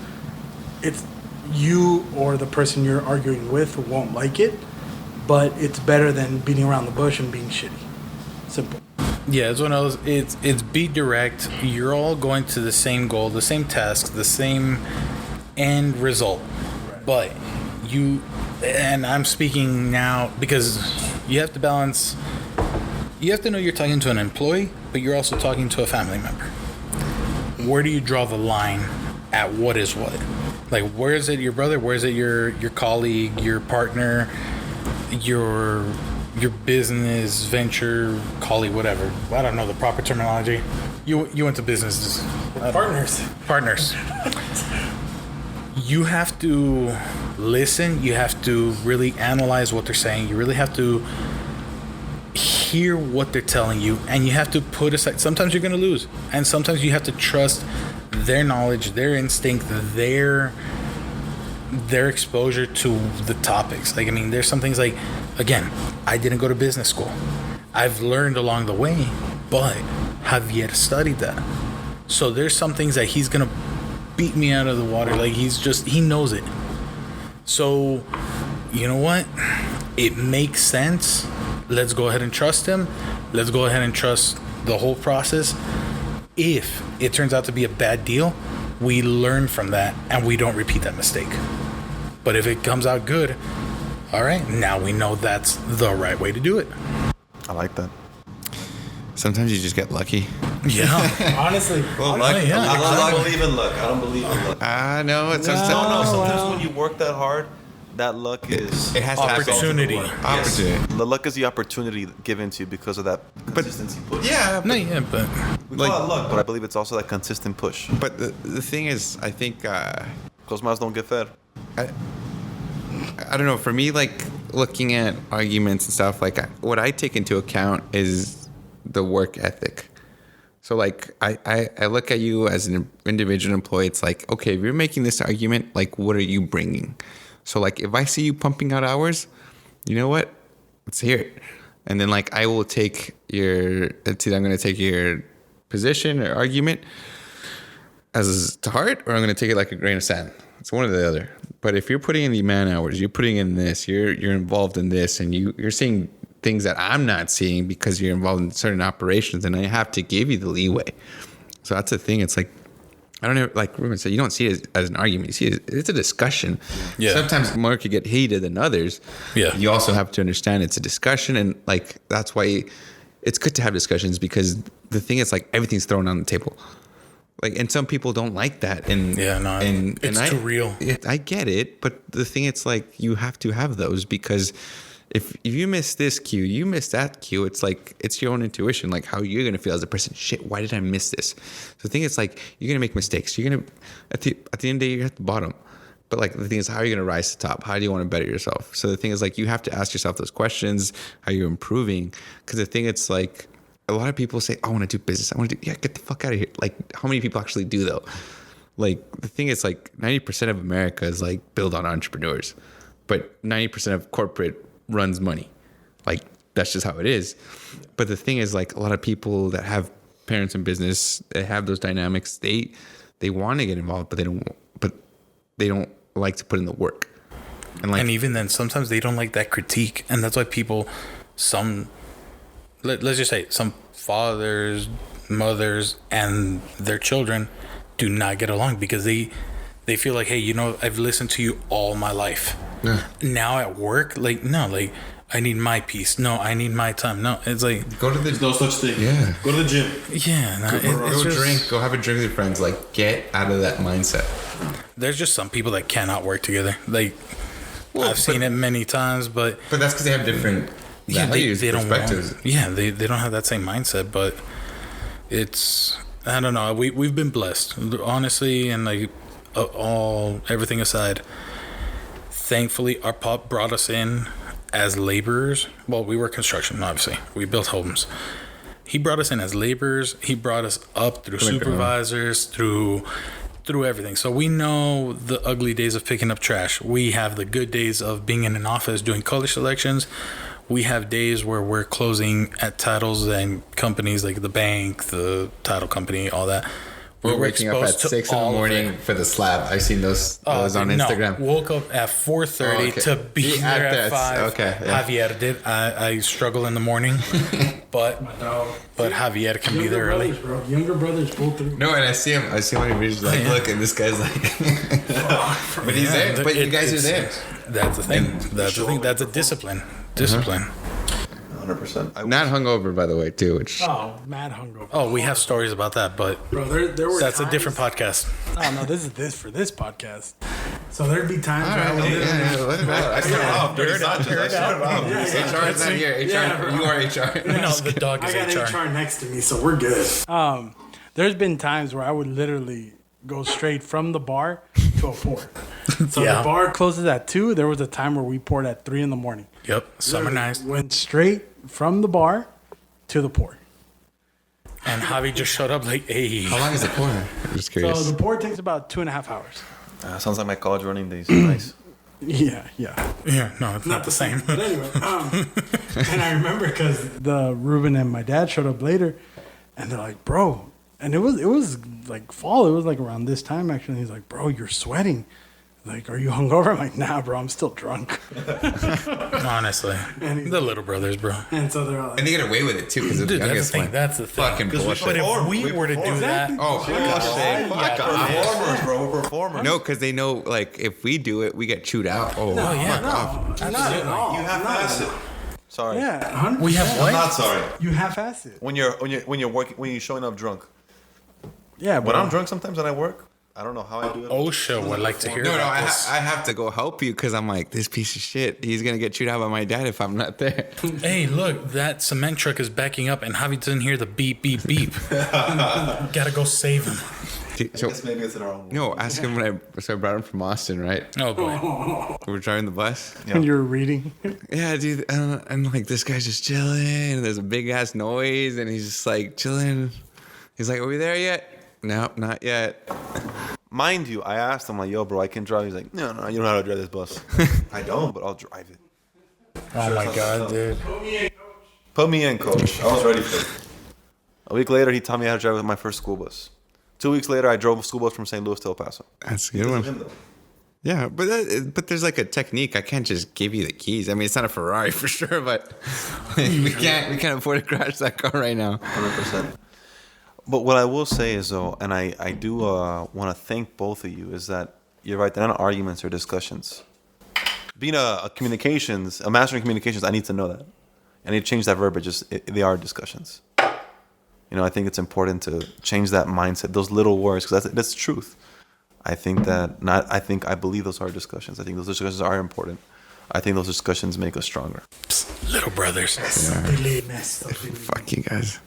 It's you or the person you're arguing with won't like it, but it's better than beating around the bush and being shitty. Simple. Yeah, it's one of those. It's be direct. You're all going to the same goal, the same task, the same end result. But you, and I'm speaking now because you have to balance. You have to know you're talking to an employee, but you're also talking to a family member. Where do you draw the line at what is what? Like, where is it your brother? Where is it your colleague, your partner, your business venture colleague, whatever? I don't know the proper terminology. You went to business. Partners. You have to listen. You have to really analyze what they're saying. You really have to hear what they're telling you, and you have to put aside. Sometimes you're going to lose, and sometimes you have to trust their knowledge, their instinct, their exposure to the topics. Like, I mean, there's some things like, again, I didn't go to business school. I've learned along the way, but Javier studied that. So there's some things that he's going to beat me out of the water. Like, he knows it. So, you know what? It makes sense. Let's go ahead and trust him. Let's go ahead and trust the whole process. If it turns out to be a bad deal, we learn from that and we don't repeat that mistake. But if it comes out good, all right, now we know that's the right way to do it. I like that. Sometimes you just get lucky. Yeah. Honestly. Well, luck. yeah. I don't believe in luck. I don't believe in luck. No, it's No, sometimes. sometimes when you work that hard, that luck is It has to happen. Opportunity. Opportunity. The luck is the opportunity given to you because of that consistency push. Yeah, No, yeah, but We like- call it luck, but I believe it's also that consistent push. but the thing is, I think Those mouths don't get fed. I don't know. For me, like looking at arguments and stuff, like what I take into account is the work ethic. So like I look at you as an individual employee. It's like, okay, if you're making this argument, like what are you bringing? So like if I see you pumping out hours, you know what? Let's hear it. And then like I'm going to take your position or argument as to heart, or I'm going to take it like a grain of sand. It's one or the other. But if you're putting in the man hours, you're putting in this, you're involved in this, and you're seeing things that I'm not seeing because you're involved in certain operations, and I have to give you the leeway. So that's the thing. It's like, I don't know, like Ruben said, you don't see it as an argument. You see it's a discussion. Yeah. Sometimes more could get heated than others. Yeah. You also have to understand it's a discussion, and like that's why it's good to have discussions, because the thing is like everything's thrown on the table. Like, and some people don't like that. And Yeah, no, it's too real. I get it, but the thing, it's like you have to have those, because if you miss this cue, you miss that cue. It's like, it's your own intuition, like how you're gonna feel as a person. Shit, why did I miss this? So the thing is like, you're gonna make mistakes. You're gonna at the end of the day, you're at the bottom. But like the thing is, how are you gonna rise to the top? How do you want to better yourself? So the thing is like, you have to ask yourself those questions. How you're improving? Because the thing, it's like, a lot of people say, I want to do business. I want to do, get the fuck out of here. Like, how many people actually do though? Like, the thing is like 90% of America is like built on entrepreneurs, but 90% of corporate runs money. Like, that's just how it is. But the thing is like a lot of people that have parents in business, they have those dynamics. They want to get involved, but they don't like to put in the work. And even then, sometimes they don't like that critique, and that's why people, let's just say some fathers, mothers, and their children do not get along because they feel like, hey, I've listened to you all my life. Yeah. Now at work, like, no, like, I need my peace. No, I need my time. No, it's like, go to the, There's no such thing. Yeah. Go to the gym. yeah, no, go drink, go have a drink with your friends. Like, get out of that mindset. There's just some people that cannot work together. Like, I've seen it many times, but But that's because they have different Yeah, values, they don't perspectives. want, yeah, they don't have that same mindset, but it's, I don't know. We've been blessed, honestly, and like everything aside. Thankfully, our pop brought us in as laborers. Well, we were construction, obviously. We built homes. He brought us in as laborers. He brought us up through supervisors, through everything. So we know the ugly days of picking up trash. We have the good days of being in an office doing color selections. We have days where we're closing at titles and companies like the bank, the title company, all that. We're waking up at 6 in the morning for the slab. I've seen those on Instagram. Woke up at 4:30 to be there at 5. Okay, yeah. Javier did. I struggle in the morning, but Javier can be there early. Bro. Younger brothers pull through. No, and I see him on your videos like, look, and this guy's like, but he's there. But you guys are there. That's the thing. That's the thing. That's a discipline. Discipline. 100%. Not hungover, by the way, too. Which Mad hungover. Oh, we have stories about that, but Bro, there were that's times, a different podcast. Oh no, this is for this podcast. So there'd be times where I would let it out. I started off. Dirty Sanchez. I started off. HR is not here. HR, you are HR. No, the dog is I got HR. HR next to me, so we're good. There's been times where I would literally go straight from the bar to a pour. So Yeah. the bar closes at 2. There was a time where we poured at 3 in the morning. Yep, summer nights. Went straight from the bar to the pour. And Javi just showed up like, hey. How long is the pour? I'm just So curious. the pour takes about 2.5 hours. Sounds like my college running days. Nice. Yeah. Yeah, no, it's not the same. But anyway, and I remember because the Ruben and my dad showed up later, and they're like, "Bro," and it was like fall. It was like around this time actually. He's like, "Bro, you're sweating. Like, are you hungover?" I'm like, "Nah, bro, I'm still drunk." Honestly. The little brothers, bro. And so they're all And like, they get away with it, too, because of the Dude, that's the youngest thing. one. That's the thing. Fucking bullshit. But if we were to do that, Oh, Performers, bro. We're performers. no, because they know, like, if we do it, we get chewed out. Oh, yeah. fuck off. not at all. You half-ass it. Sorry. Yeah, 100%. we have I'm what? not sorry. You half-ass it. When you're showing up drunk. Yeah, When bro. I'm drunk sometimes and I work, I don't know how I do it. OSHA would like to hear No, about I this. have to go help you because I'm like, this piece of shit, he's going to get chewed out by my dad if I'm not there. Hey, look, that cement truck is backing up and Javi doesn't hear the beep, beep, beep. Gotta go save him. So, maybe it's in our own. no, ask him when I brought him from Austin, right? Oh, boy. We were driving the bus. And you're reading. Yeah, dude. And like, this guy's just chilling, and there's a big ass noise, and he's just like chilling. He's like, are we there yet? No, not yet. Mind you, I asked him, like, yo, bro, I can drive. He's like, no, you don't know how to drive this bus. I don't, but I'll drive it. Oh, my God, dude. Put me in, coach. I was ready for it. A week later, he taught me how to drive with my first school bus. 2 weeks later, I drove a school bus from St. Louis to El Paso. That's a good one. Yeah, but there's like a technique. I can't just give you the keys. I mean, it's not a Ferrari for sure, but we can't afford to crash that car right now. 100%. But what I will say is, though, and I do want to thank both of you, is that you're right, they're not arguments or discussions. Being a master in communications, I need to know that. I need to change that verbiage. They are discussions. You know, I think it's important to change that mindset, those little words, because that's truth. I believe those are discussions. I think those discussions are important. I think those discussions make us stronger. Psst, little brothers. Fuck you guys.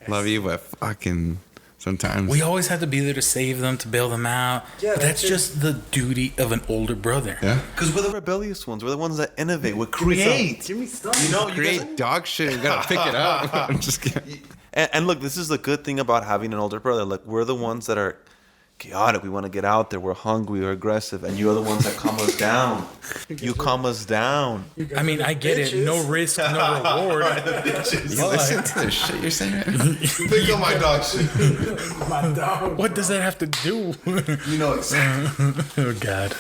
Love you, but fucking sometimes. We always have to be there to save them, to bail them out. Yeah, but that's that's just the duty of an older brother. Yeah. Because we're the rebellious ones. We're the ones that innovate. We create. Give me stuff. You know, you guys, Create dog shit. You gotta pick it up. I'm just kidding. and look, this is the good thing about having an older brother. Like, we're the ones that are chaotic. We want to get out there. We're hungry. We're aggressive. And you're the ones that calm us down. You calm us down. I mean, I get it. No risk, no reward. You listen to the shit you're saying. Pick up my dog shit. My dog. What does that have to do? You know exactly. Oh, God.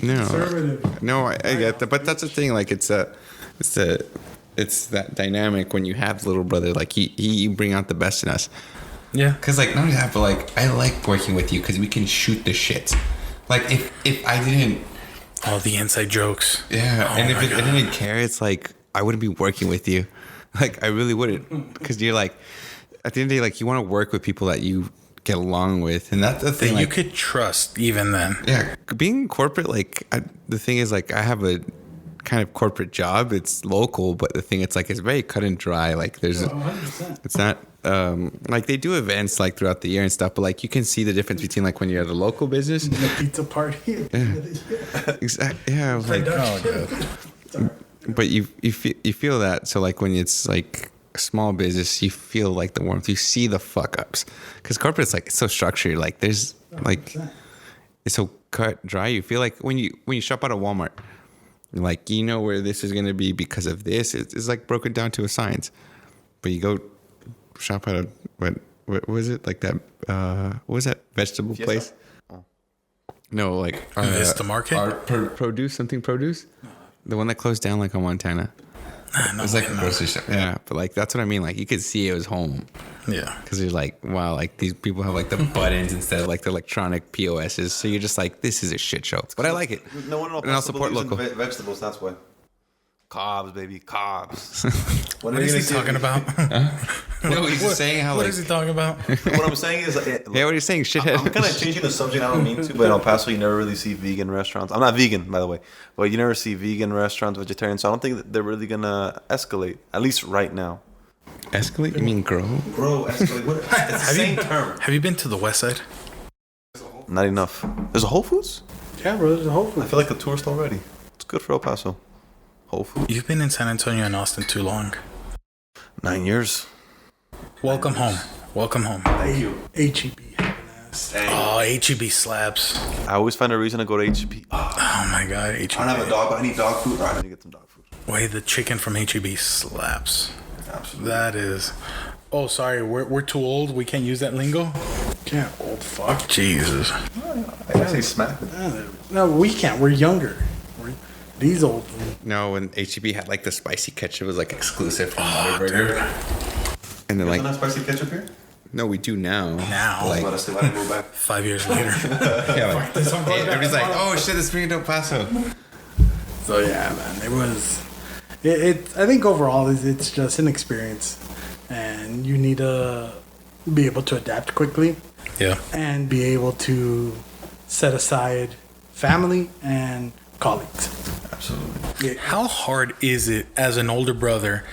No, I get that, but that's the thing. Like, it's that dynamic when you have the little brother. Like, he bring out the best in us. Yeah. Cause like not only that, but like I like working with you because we can shoot the shit. Like if I didn't, All the inside jokes. yeah, Oh and if my I God. didn't care, it's like I wouldn't be working with you. Like I really wouldn't, because you're like at the end of the day, like you want to work with people that you get along with, and that's the That thing. you Like, could trust even then. yeah, being corporate, like the thing is, like I have a kind of corporate job. It's local, but the thing, it's like, it's very cut and dry. Like there's, 100%. it's not, like they do events like throughout the year and stuff, but like you can see the difference between like when you're at a local business. The pizza party. Exactly. Yeah. Like, but you feel that. So like when it's like a small business, you feel like the warmth. You see the fuck ups, because corporate's like, it's so structured. Like there's like, it's so cut dry. You feel like when you shop at a Walmart, like you know where this is gonna be because of this. It's like broken down to a science. But you go shop at a what was it, like that? What was that vegetable Fiesta? place? Oh. No, like Vista Market? Produce. The one that closed down like on Montana. No, It was like a grocery store. Yeah, but like that's what I mean. Like you could see it was home. Yeah. Because you're like, wow, like these people have like the buttons instead of like the electronic POSs. So you're just like, this is a shit show. But I like it. No one And I'll support local. Vegetables. That's why. Cobs, baby, cobs. What is he talking about? No, he's just saying how What like. is he talking about? What I'm saying is, Yeah, what are you saying? Shithead. I'm kind of changing the subject. I don't mean to, but in El Paso, you never really see vegan restaurants. I'm not vegan, by the way, but you never see vegan restaurants, vegetarian. So I don't think that they're really gonna escalate, at least right now. Escalate? You mean grow? Bro, escalate. What? It's the same term. Have you been to the West Side? Not enough. There's a Whole Foods. Yeah, bro. There's a Whole I Foods. feel like a tourist already. It's good for El Paso. Whole Foods. You've been in San Antonio and Austin too long. 9 years. Welcome home. Welcome home. Thank you. HEB having ass. Oh, HEB slaps. I always find a reason to go to HEB. Oh my god, HEB. I don't have a dog, but I need dog food. All right, I need to get some dog food. Wait, the chicken from HEB slaps. Absolutely. That is. Oh, sorry, we're too old. We can't use that lingo. Yeah, old fuck. Jesus. I say smack. No, we can't. We're younger. These old. No, when HEB had like the spicy ketchup, it was like exclusive from dude. Whataburger. And then like, Not spicy ketchup here? no, we do now. Now. Like, Let us see. Why didn't I go back? 5 years later. yeah, like, everybody's like, oh shit, it's bringing El Paso. So yeah, man, it was. It I think overall it's just an experience, and you need to be able to adapt quickly Yeah. and be able to set aside family and colleagues. Absolutely. How hard is it as an older brother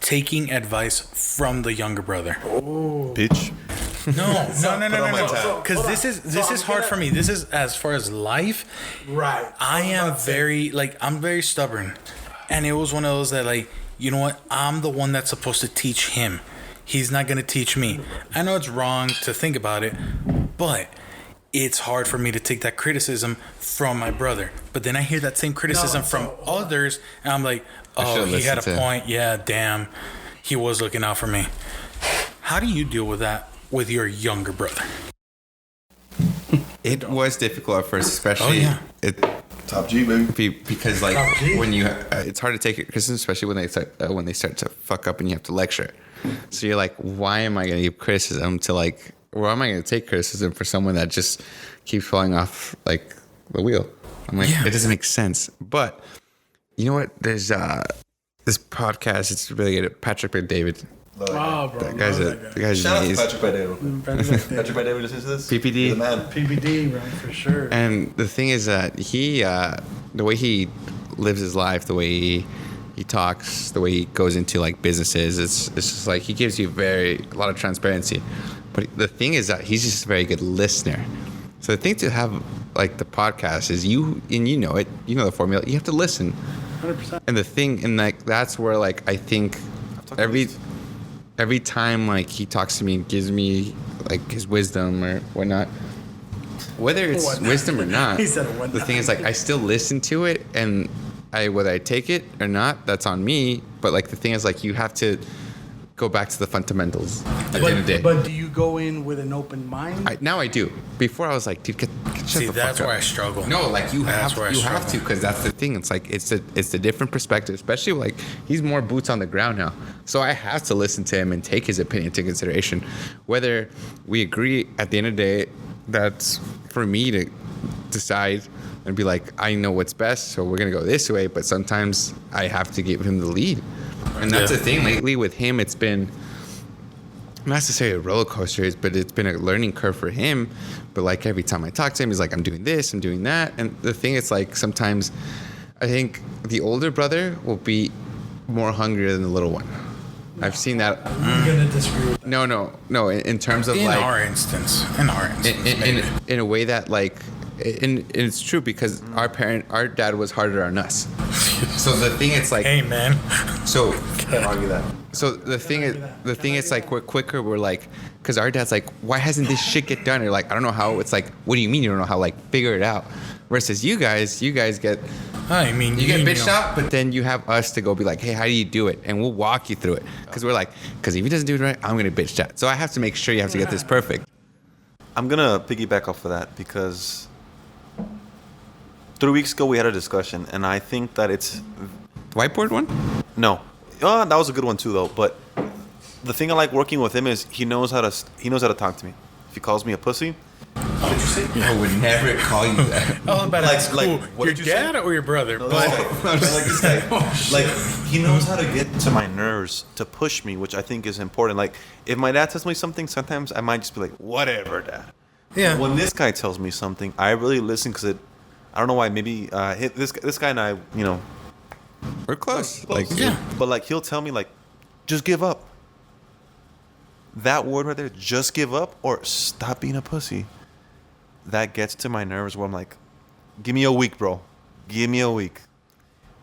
taking advice from the younger brother? Bitch. No. Because this is hard for me. This is as far as life. Right. I'm very stubborn. And it was one of those that like, you know what? I'm the one that's supposed to teach him. He's not going to teach me. I know it's wrong to think about it, but it's hard for me to take that criticism from my brother. But then I hear that same criticism from others, and I'm like, oh, he had a point. Yeah, damn. He was looking out for me. How do you deal with that with your younger brother? It was difficult at first, especially Top G, baby. because like when you, it's hard to take it criticism, especially when they start to fuck up and you have to lecture. So you're like, why am I going to give criticism to like, why am I going to take criticism for someone that just keeps falling off like the wheel? I'm like, it doesn't make sense. But you know what? There's this podcast. It's really good. Patrick and David. Wow, bro. That guy's Shout out to amazing. Patrick Badeo. Patrick Badeo listens to this. PPD. He's the man. PPD, bro, for sure. And the thing is that he, the way he lives his life, the way he talks, the way he goes into like businesses, it's just like he gives you a lot of transparency. But the thing is that he's just a very good listener. So the thing to have like the podcast is you know it, you know the formula. You have to listen. 100%. And the thing, and like that's where like I think every time like he talks to me and gives me like his wisdom or whatnot, whether it's wisdom or not, He said whatnot. the thing is like I still listen to it, and whether I take it or not, that's on me. But like the thing is like you have to go back to the fundamentals at the end of the day. But do you go in with an open mind? Now I do. Before I was like, dude, shut See, the that's fuck where up. I struggle. No, like you That's have where I you have to, struggle. because that's the thing. It's like it's a different perspective, especially like he's more boots on the ground now. So I have to listen to him and take his opinion into consideration. Whether we agree at the end of the day, that's for me to decide and be like, I know what's best, so we're gonna go this way. But sometimes I have to give him the lead, and that's the thing. Lately with him, it's been not necessarily a roller coaster, but it's been a learning curve for him. But like every time I talk to him, he's like, I'm doing this, I'm doing that. And the thing is like sometimes I think the older brother will be more hungrier than the little one. I've seen that. I'm gonna disagree with that. No. In terms of In like our instance, maybe. in a way that like, and it's true because our dad was harder on us. So the thing it's like, Hey, man. so Argue that. so the thing is like we're quicker. We're like, because our dad's like, why hasn't this shit get done? Or like, I don't know how. It's like, what do you mean you don't know how? Like, figure it out. Versus you guys get. I mean, You get bitched out, but then you have us to go be like, hey, how do you do it? And we'll walk you through it. Because we're like, because if he doesn't do it right, I'm going to bitch out. So I have to make sure you have to get this perfect. I'm going to piggyback off of that because 3 weeks ago we had a discussion, and I think that it's... Whiteboard one? No. Oh, that was a good one too, though. But the thing I like working with him is he knows how to talk to me. If he calls me a pussy... What did you say? I would never call you that. Oh, but Like- like, like, cool. what Your did you say? dad or your brother? No, But this guy. Like he knows how to get to my nerves to push me, which I think is important. Like if my dad tells me something, sometimes I might just be like, "Whatever, dad." yeah. When this guy tells me something, I really listen because I don't know why. Maybe this guy and I, We're close. like Yeah. But like he'll tell me like, "Just give up." That word right there, "just give up" or "stop being a pussy." That gets to my nerves where I'm like, give me a week, bro. Give me a week.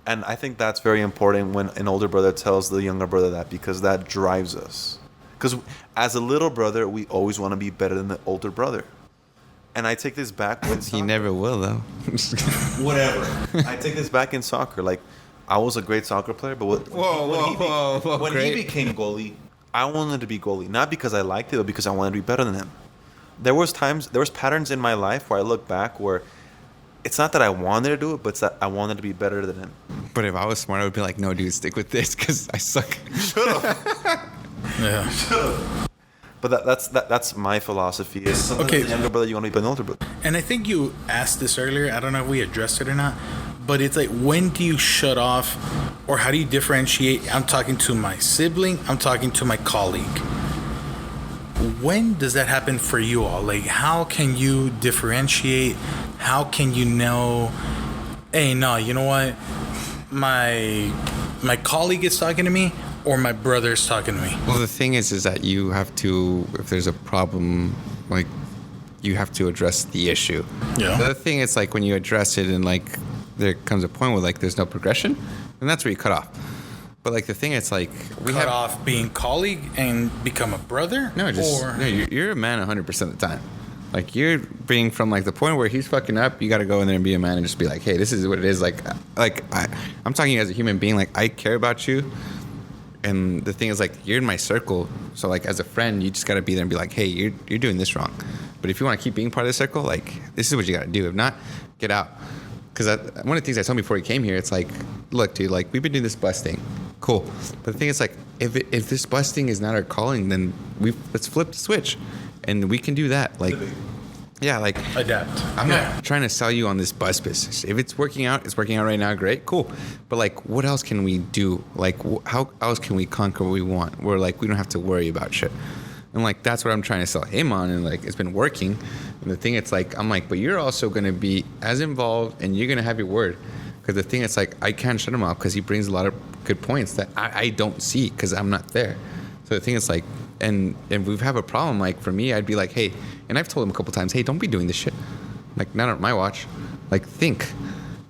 And I think that's very important when an older brother tells the younger brother that, because that drives us. Because as a little brother, we always want to be better than the older brother. And I take this back with He soccer. never will, though. Whatever. I take this back in soccer. Like, I was a great soccer player, but when he great. became goalie, I wanted to be goalie. Not because I liked it, but because I wanted to be better than him. There was patterns in my life where I look back where it's not that I wanted to do it, but it's that I wanted to be better than him. But if I was smart, I would be like, no, dude, stick with this because I suck. Yeah. But that's my philosophy. Is sometimes Okay. as a younger brother, you want to be an older brother. And I think you asked this earlier. I don't know if we addressed it or not. But it's like, when do you shut off, or how do you differentiate? I'm talking to my sibling. I'm talking to my colleague. When does that happen for you all? Like, how can you differentiate? How can you know, hey, no, you know what? My colleague is talking to me, or my brother's talking to me. Well, the thing is that you have to, if there's a problem, like, you have to address the issue. Yeah. The other thing is, like, when you address it and, like, there comes a point where, like, there's no progression, and that's where you cut off. But, like, the thing is, like, Cut off being colleague and become a brother? No, you're a man 100% of the time. Like, you're being from, like, the point where he's fucking up, you got to go in there and be a man and just be like, hey, this is what it is. Like I'm talking as a human being. Like, I care about you. And the thing is, like, you're in my circle. So, like, as a friend, you just got to be there and be like, hey, you're doing this wrong. But if you want to keep being part of the circle, like, this is what you got to do. If not, get out. Because one of the things I told him before he came here, it's like, look, dude, like, we've been doing this bus thing. Cool. But the thing is, like, if this bus thing is not our calling, then let's flip the switch. And we can do that. Like, yeah, like, Adapt. I'm not trying to sell you on this bus business. If it's working out right now, great, cool. But, like, what else can we do? Like, how else can we conquer what we want? Where, like, we don't have to worry about shit. And, like, that's what I'm trying to sell him on. And, like, it's been working. And the thing, it's like, I'm like, but you're also going to be as involved and you're going to have your word. Because the thing, it's like, I can't shut him off because he brings a lot of good points that I don't see because I'm not there. So the thing is, like, and if we have a problem, like, for me, I'd be like, hey, and I've told him a couple times, hey, don't be doing this shit. Like, not on my watch. Like, think.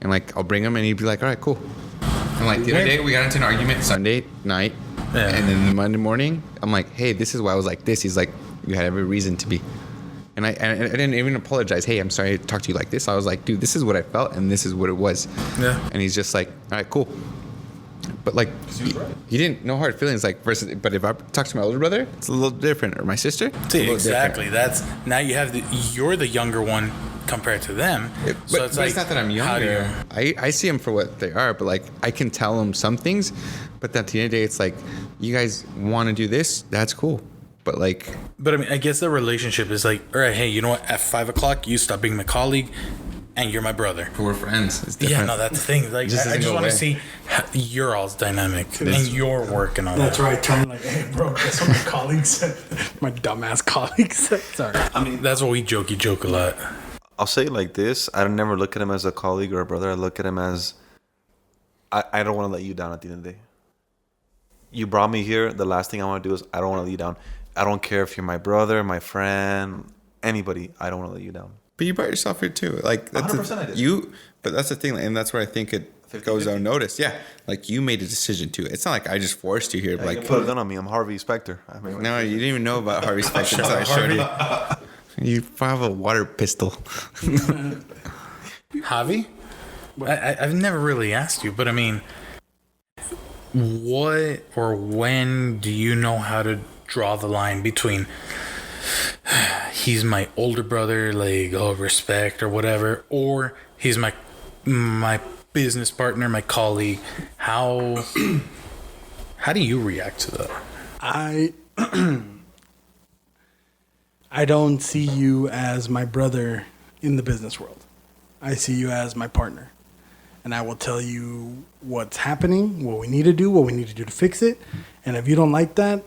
And, like, I'll bring him and he'd be like, all right, cool. And, like, the other day we got into an argument Sunday night. Yeah. And then Monday morning, I'm like, hey, this is why I was like this. He's like, you had every reason to be. And I didn't even apologize. Hey, I'm sorry I talked to you like this. I was like, dude, this is what I felt and this is what it was. Yeah. And he's just like, all right, cool. But, like, he didn't, no hard feelings. Like, versus, but if I talk to my older brother, it's a little different. Or my sister, it's a See, little exactly. That's now you have you're the younger one compared to them. But it's not that I'm how do younger. I see them for what they are, but, like, I can tell them some things. But at the end of the day, it's like, you guys want to do this? That's cool. But, like, But I mean, I guess the relationship is like, all right, hey, you know what? At 5 o'clock, you stop being my colleague, and you're my brother. we're friends. It's different. Yeah, no, that's the thing. Like, Just I doesn't just go want to away. see your all's dynamic and your work and all That's that. right. Turn like, hey, bro, guess what my colleague said? My dumbass colleague said. Sorry. I mean, That's what we joke a lot. I'll say it like this: I never look at him as a colleague or a brother. I look at him as I don't want to let you down at the end of the day. You brought me here. The last thing I want to do is I don't want to let you down. I don't care if you're my brother, my friend, anybody. I don't want to let you down. But you brought yourself here too. Like that's 100% I did. But that's the thing, and that's where I think it goes unnoticed. Yeah, like you made a decision too. It's not like I just forced you here. Yeah, Like you put it on me. I'm Harvey Specter. I mean, no, you didn't even know about Harvey Specter until I showed you. You have a water pistol. Javi, I've never really asked you, but I mean, what or when do you know how to draw the line between he's my older brother, like, oh, respect or whatever, or he's my business partner, my colleague? How do you react to that? I don't see you as my brother in the business world. I see you as my partner. And I will tell you what's happening, what we need to do to fix it. And if you don't like that,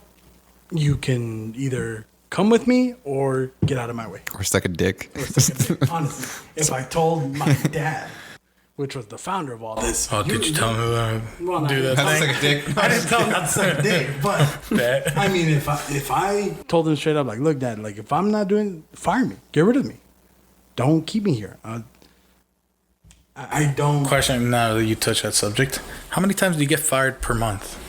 you can either come with me or get out of my way. Or suck a dick. Honestly, if I told my dad, which was the founder of all this. Oh, did you tell him to do that Suck thing? a dick. I didn't tell him not to suck a dick, but I mean, if I told him straight up, like, look, Dad, like, if I'm not doing, fire me, get rid of me, don't keep me here. I don't. Question, now that you touch that subject, how many times do you get fired per month?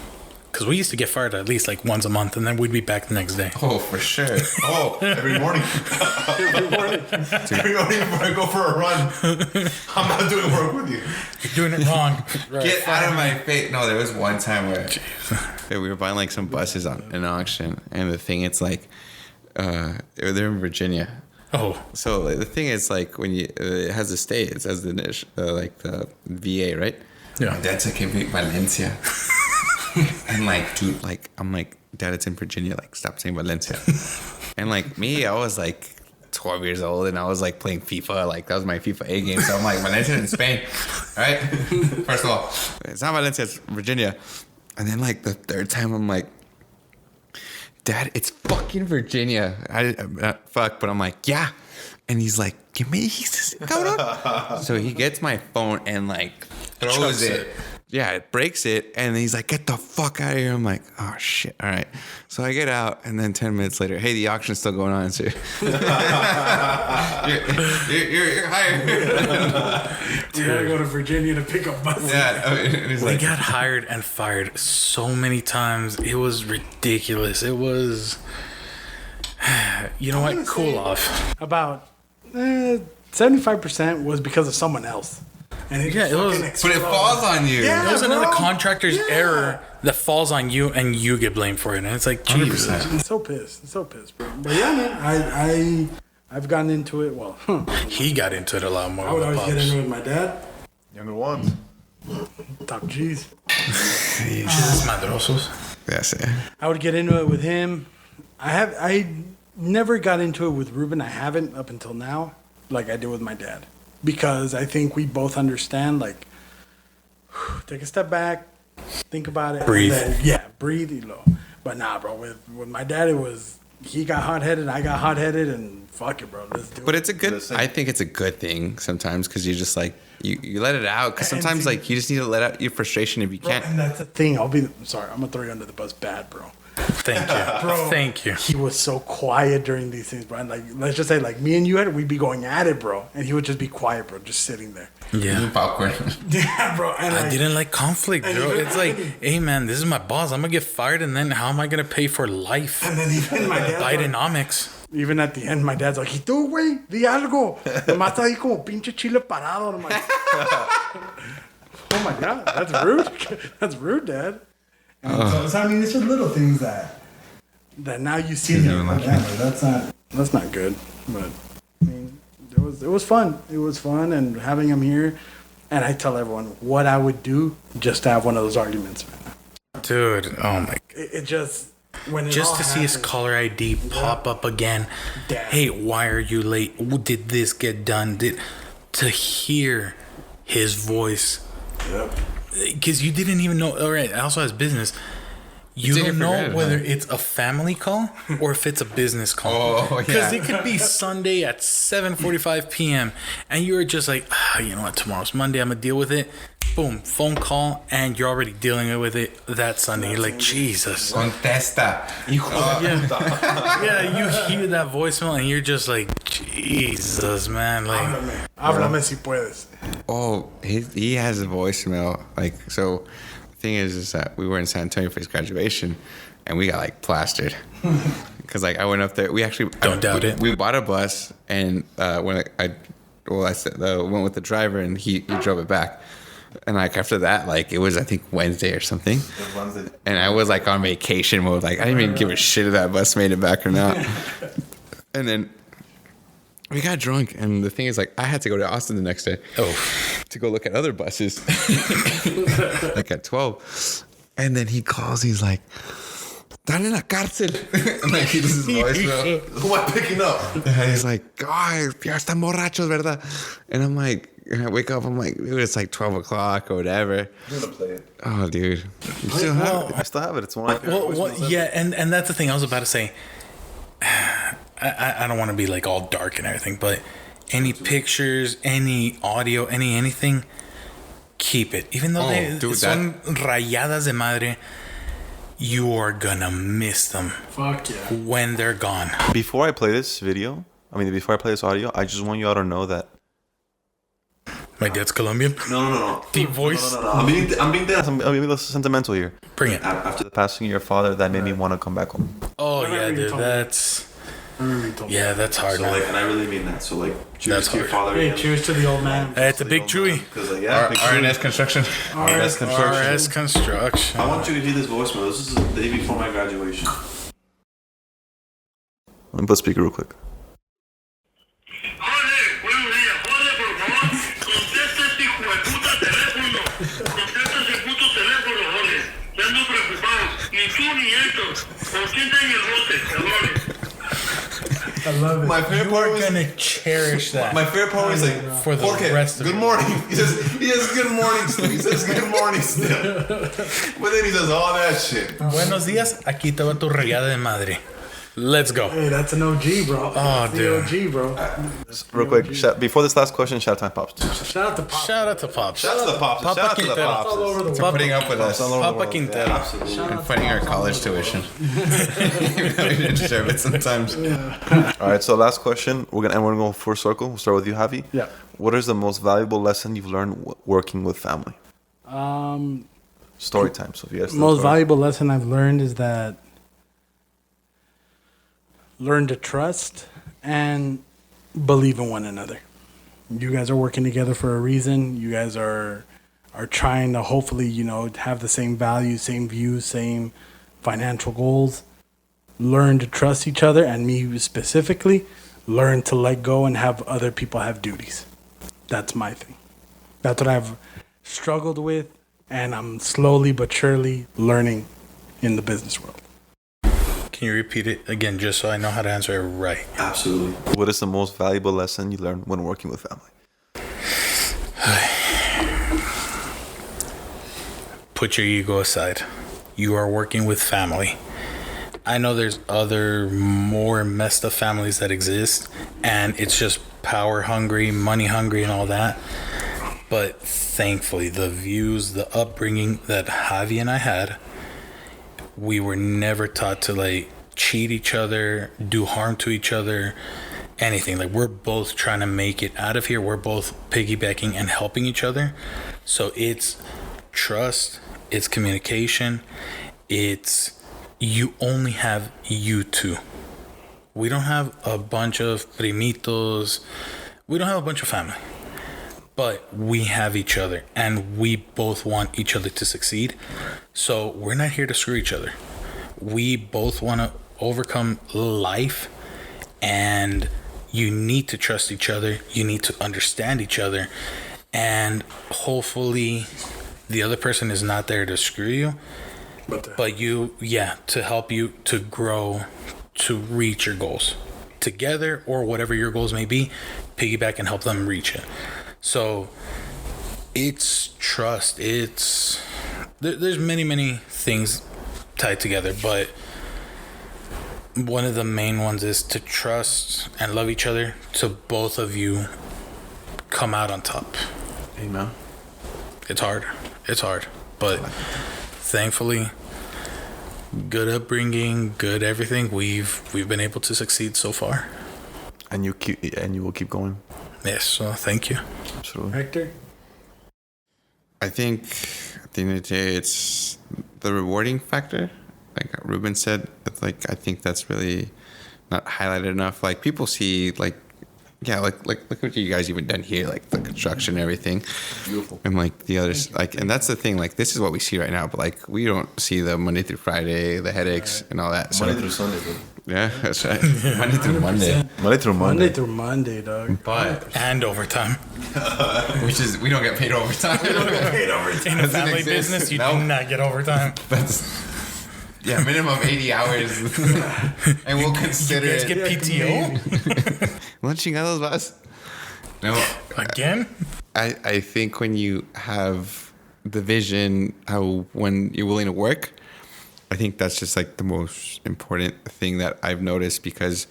Because we used to get fired at least like once a month, and then we'd be back the next day. Oh, for sure. oh, every morning. Every morning before I go for a run. I'm not doing work with you. You're doing it wrong. Right. Get out of my face. No, there was one time where we were buying like some buses on an auction, and the thing, it's like they're in Virginia. Oh, So like, the thing is, like, when you it has the state, it says the like the VA, right? Yeah. My dad took him to Valencia, and like, dude, like, I'm like, Dad, it's in Virginia. Like, stop saying Valencia. And like me, I was like 12 years old, and I was like playing FIFA. Like, that was my FIFA A game. So I'm like, Valencia in Spain, right? First of all, it's not Valencia, it's Virginia. And then like the third time, I'm like, Dad, it's fucking Virginia. Fuck, but I'm like, yeah. And he's like, give me this, cabrón. So he gets my phone and like throws Chucks it. Yeah, it breaks it. And he's like, get the fuck out of here. I'm like, oh shit. All right. So I get out, and then 10 minutes later, hey, the auction's still going on, sir. you're hired. You gotta go to Virginia to pick up buses. Yeah. And he's we like, got hired and fired so many times. It was ridiculous. It was, you know what? Cool off. About 75% was because of someone else. And it Yeah, it was- but it falls on you. Yeah. It was another bro. contractor's Yeah. error that falls on you, and you get blamed for it. And it's like, Jesus. I'm so pissed, bro. But yeah, man, I've gotten into it. Well, He got into it a lot more. I would with always get Pops. into it with my dad. Younger ones. Top G's. Jesus madrosos. That's it. I would get into it with him. I never got into it with Ruben. I haven't up until now, like I did with my dad, because I think we both understand. Like, take a step back, think about it, Breathe. and then, breathe, But nah, bro. With my dad, it was he got hot headed, I got hot headed, and fuck it, bro. Let's do it. But it's a good. I think it's a good thing sometimes, because you just like you let it out. Because And sometimes see- like you just need to let out your frustration if you Bro, can't. and that's the thing. I'm gonna throw you under the bus, bad, bro. Thank you. Bro, Thank you. He was so quiet during these things, bro. And like, let's just say, like, me and you we'd be going at it, bro, and he would just be quiet, bro, just sitting there. Yeah. Popcorn. Yeah, bro. And I like, didn't like conflict, bro. It's like, hey, man, this is my boss. I'm going to get fired, and then how am I going to pay for life? And then even my dad, Bidenomics. even at the end, my dad's like, "Y tú, güey, di algo." Nomás está ahí como pinche chile parado. I'm like, oh my god, that's rude. That's rude, Dad. And so I mean, it's just little things that now you see them. Like, yeah, that's not good. But I mean, it was fun. It was fun, and having him here. And I tell everyone what I would do just to have one of those arguments, man. Dude, oh my. It just when it Just all to see his happens- caller ID pop up again. Damn. Hey, why are you late? Did this get done? To hear his voice. Yep. Because you didn't even know. All right, also has business. You take it don't for know granted, whether huh? it's a family call or if it's a business call. Oh, Because yeah. it could be Sunday at 7:45 p.m. and you're just like, you know what? Tomorrow's Monday. I'm gonna deal with it. boom, phone call, and you're already dealing with it that Sunday. You're like, Jesus. Contesta. Hijo de puta. Yeah, you hear that voicemail, and you're just like, Jesus, man. Like, Háblame si puedes. Oh, he has a voicemail. Like, so the thing is that we were in San Antonio for his graduation, and we got like plastered. Because like I went up there, we actually Don't doubt it. We bought a bus, and when I went with the driver, and he drove it back. And like after that, like it was I think Wednesday or something, and I was like on vacation mode. Like I didn't even give a shit if that bus made it back or not. And then we got drunk, and the thing is, like, I had to go to Austin the next day to go look at other buses, like at 12. And then he calls, he's like, "Están en la cárcel." And like, he does his voicemail. Who am I picking up? And he's like, "Ay, ya están borrachos, ¿verdad?" And I'm like, and I wake up, I'm like, dude, it's like 12 o'clock or whatever. I'm gonna play it. Oh, dude. You still have it? I still have it. It's one of my favorite voicemails ever. yeah, and that's the thing I was about to say. I don't want to be like all dark and everything, but any pictures, any audio, anything, keep it. Even though they dude, son rayadas de madre, you are gonna miss them Fuck yeah. when they're gone. Before I play this before I play this audio, I just want you all to know that. My dad's Colombian. No. Deep voice. No. I'm being a little sentimental here. Bring it. After the passing of your father, that made me want to come back home. Oh yeah, dude. That's hard, man. and I really mean that. So like, That's cheers to your hard. father. Hey, again. cheers to the old man. It's a big chewy. Because Big Chewy. RNS Construction. RS Construction. RS Construction. I want you to hear this voicemail. This is the day before my graduation. Let me put speaker real quick. Jorge, buenos días. Jorge, por favor, contesta este hijo de puta teléfono. Contesta ese puto teléfono, Jorge. Ya ando preocupado. Ni tú ni Héctor. ¿Por quién está en el bote, cabrones? I love it. My favorite part was Gonna cherish that. my favorite part was like For the rest of good it. morning. He says good morning still. He says good morning still. But then he says all that shit. Buenos días. Aquí te va tu rayada de madre. Let's go. Hey, that's an OG, bro. That's the dude. OG, bro. Real quick, before this last question, shout out to my pops. Shout out to Pop. Shout out to Pops. Shout out to the pops. Papa Shout out to the Quintero. pops. All over the For world. putting up with us Papa Quintero. Absolutely. and funding our college tuition. We didn't deserve it sometimes. All right, so last question. We're gonna go full circle. We'll start with you, Javi. Yeah. What is the most valuable lesson you've learned working with family? Story time. So if you guys Most valuable lesson I've learned is that learn to trust and believe in one another. You guys are working together for a reason. You guys are trying to hopefully, have the same values, same views, same financial goals. Learn to trust each other, and me specifically, learn to let go and have other people have duties. That's my thing. That's what I've struggled with, and I'm slowly but surely learning in the business world. Can you repeat it again just so I know how to answer it right? Absolutely. What is the most valuable lesson you learned when working with family? Put your ego aside. You are working with family. I know there's other more messed up families that exist, and it's just power hungry, money hungry, and all that. But thankfully, the views, the upbringing that Javi and I had, we were never taught to like cheat each other, do harm to each other, anything. Like, we're both trying to make it out of here. We're both piggybacking and helping each other. So it's trust, it's communication, it's you only have you two. We don't have a bunch of primitos. We don't have a bunch of family. But we have each other, and we both want each other to succeed. So we're not here to screw each other. We both want to overcome life, and you need to trust each other. You need to understand each other. And hopefully the other person is not there to screw you, but you, to help you to grow, to reach your goals together, or whatever your goals may be, piggyback and help them reach it. So it's trust. There's many things tied together, but one of the main ones is to trust and love each other, to both of you come out on top. Amen. It's hard. It's hard. But thankfully, good upbringing, good everything. We've been able to succeed so far. And you will keep going. Yes. So thank you. Absolutely. Hector? I think at the end of the day, it's the rewarding factor. Like Ruben said, it's like I think that's really not highlighted enough. Like people see like look what you guys even done here, like the construction and everything. Beautiful. And like the others, like, and that's the thing. Like this is what we see right now, but like we don't see the Monday through Friday, the headaches and all that. Monday through Sunday, bro. Yeah, that's right. Monday through Monday. Monday through Monday. Monday through Monday, dog. But And overtime. which is we don't get paid overtime. In a family exist. business, you No. do not get overtime. That's minimum 80 hours, and we'll consider You guys it. get PTO What chingados vas? No, again. I think when you have the vision, when you're willing to work, I think that's just like the most important thing that I've noticed because,